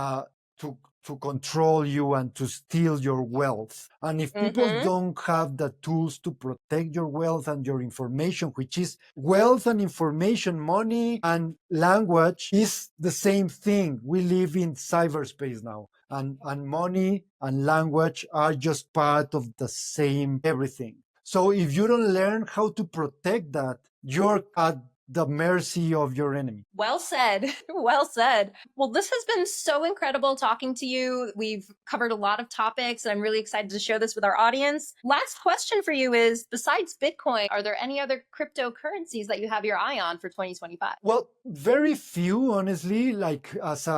to control you and to steal your wealth. And if people don't have the tools to protect your wealth and your information, which is wealth and information, money and language is the same thing. We live in cyberspace now. And money and language are just part of the same everything. So if you don't learn how to protect that, you're at the mercy of your enemy. Well said. Well said. Well, this has been so incredible talking to you. We've covered a lot of topics, and I'm really excited to share this with our audience. Last question for you is, besides Bitcoin, are there any other cryptocurrencies that you have your eye on for 2025? Well, very few, honestly, like as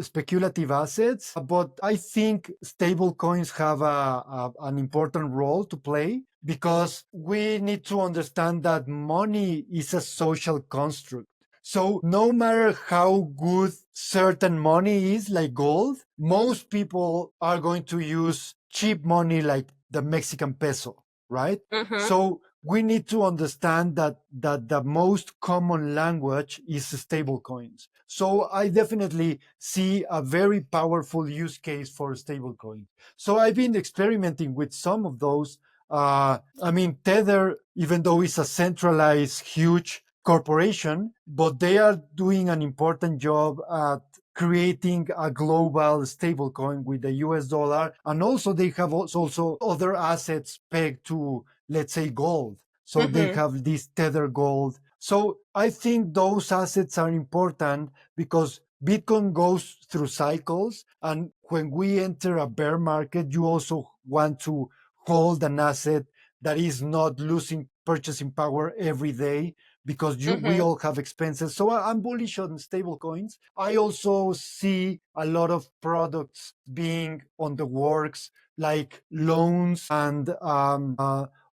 speculative assets, but I think stable coins have an important role to play, because we need to understand that money is a social construct. So no matter how good certain money is, like gold, most people are going to use cheap money like the Mexican peso, right? So we need to understand that the most common language is stable coins. So I definitely see a very powerful use case for stable coins. So I've been experimenting with some of those. I mean, Tether, even though it's a centralized, huge corporation, but they are doing an important job at creating a global stablecoin with the US dollar. And also they have also other assets pegged to, let's say, gold. So they have this Tether Gold. So I think those assets are important because Bitcoin goes through cycles. And when we enter a bear market, you also want to hold an asset that is not losing purchasing power every day because we Hmm. all have expenses. So I'm bullish on stable coins. I also see a lot of products being on the works, like loans and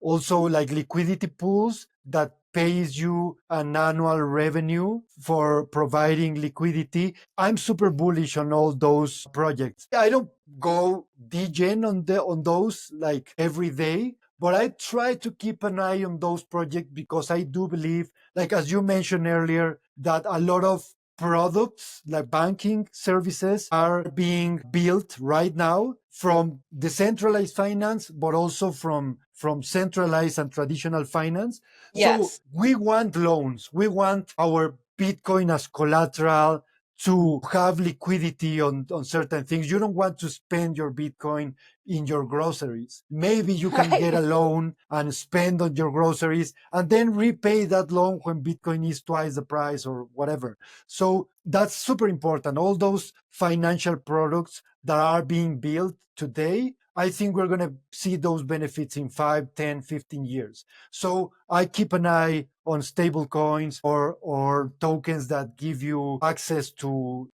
also like liquidity pools that pays you an annual revenue for providing liquidity. I'm super bullish on all those projects. I don't go degen on those like every day, but I try to keep an eye on those projects because I do believe, like as you mentioned earlier, that a lot of products like banking services are being built right now from decentralized finance, but also from centralized and traditional finance. So Yes. we want loans. We want our Bitcoin as collateral to have liquidity on certain things. You don't want to spend your Bitcoin in your groceries. Maybe you can get a Right. loan and spend on your groceries and then repay that loan when Bitcoin is twice the price or whatever. So that's super important. All those financial products that are being built today, I think we're going to see those benefits in 5, 10, 15 years. So I keep an eye on stable coins or tokens that give you access to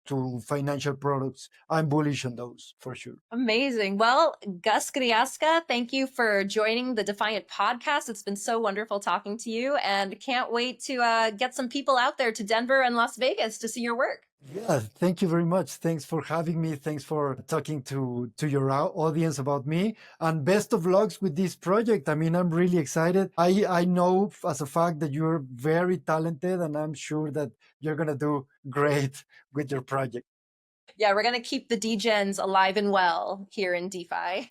financial products. I'm bullish on those for sure. Amazing. Well, Gus Grillasca, thank you for joining the Defiant podcast. It's been so wonderful talking to you, and can't wait to get some people out there to Denver and Las Vegas to see your work. Yeah, thank you very much. Thanks for having me. Thanks for talking to your audience about me. And best of lucks with this project. I mean, I'm really excited. I know as a fact that you're very talented, and I'm sure that you're gonna do great with your project. Yeah, we're going to keep the degens alive and well here in DeFi.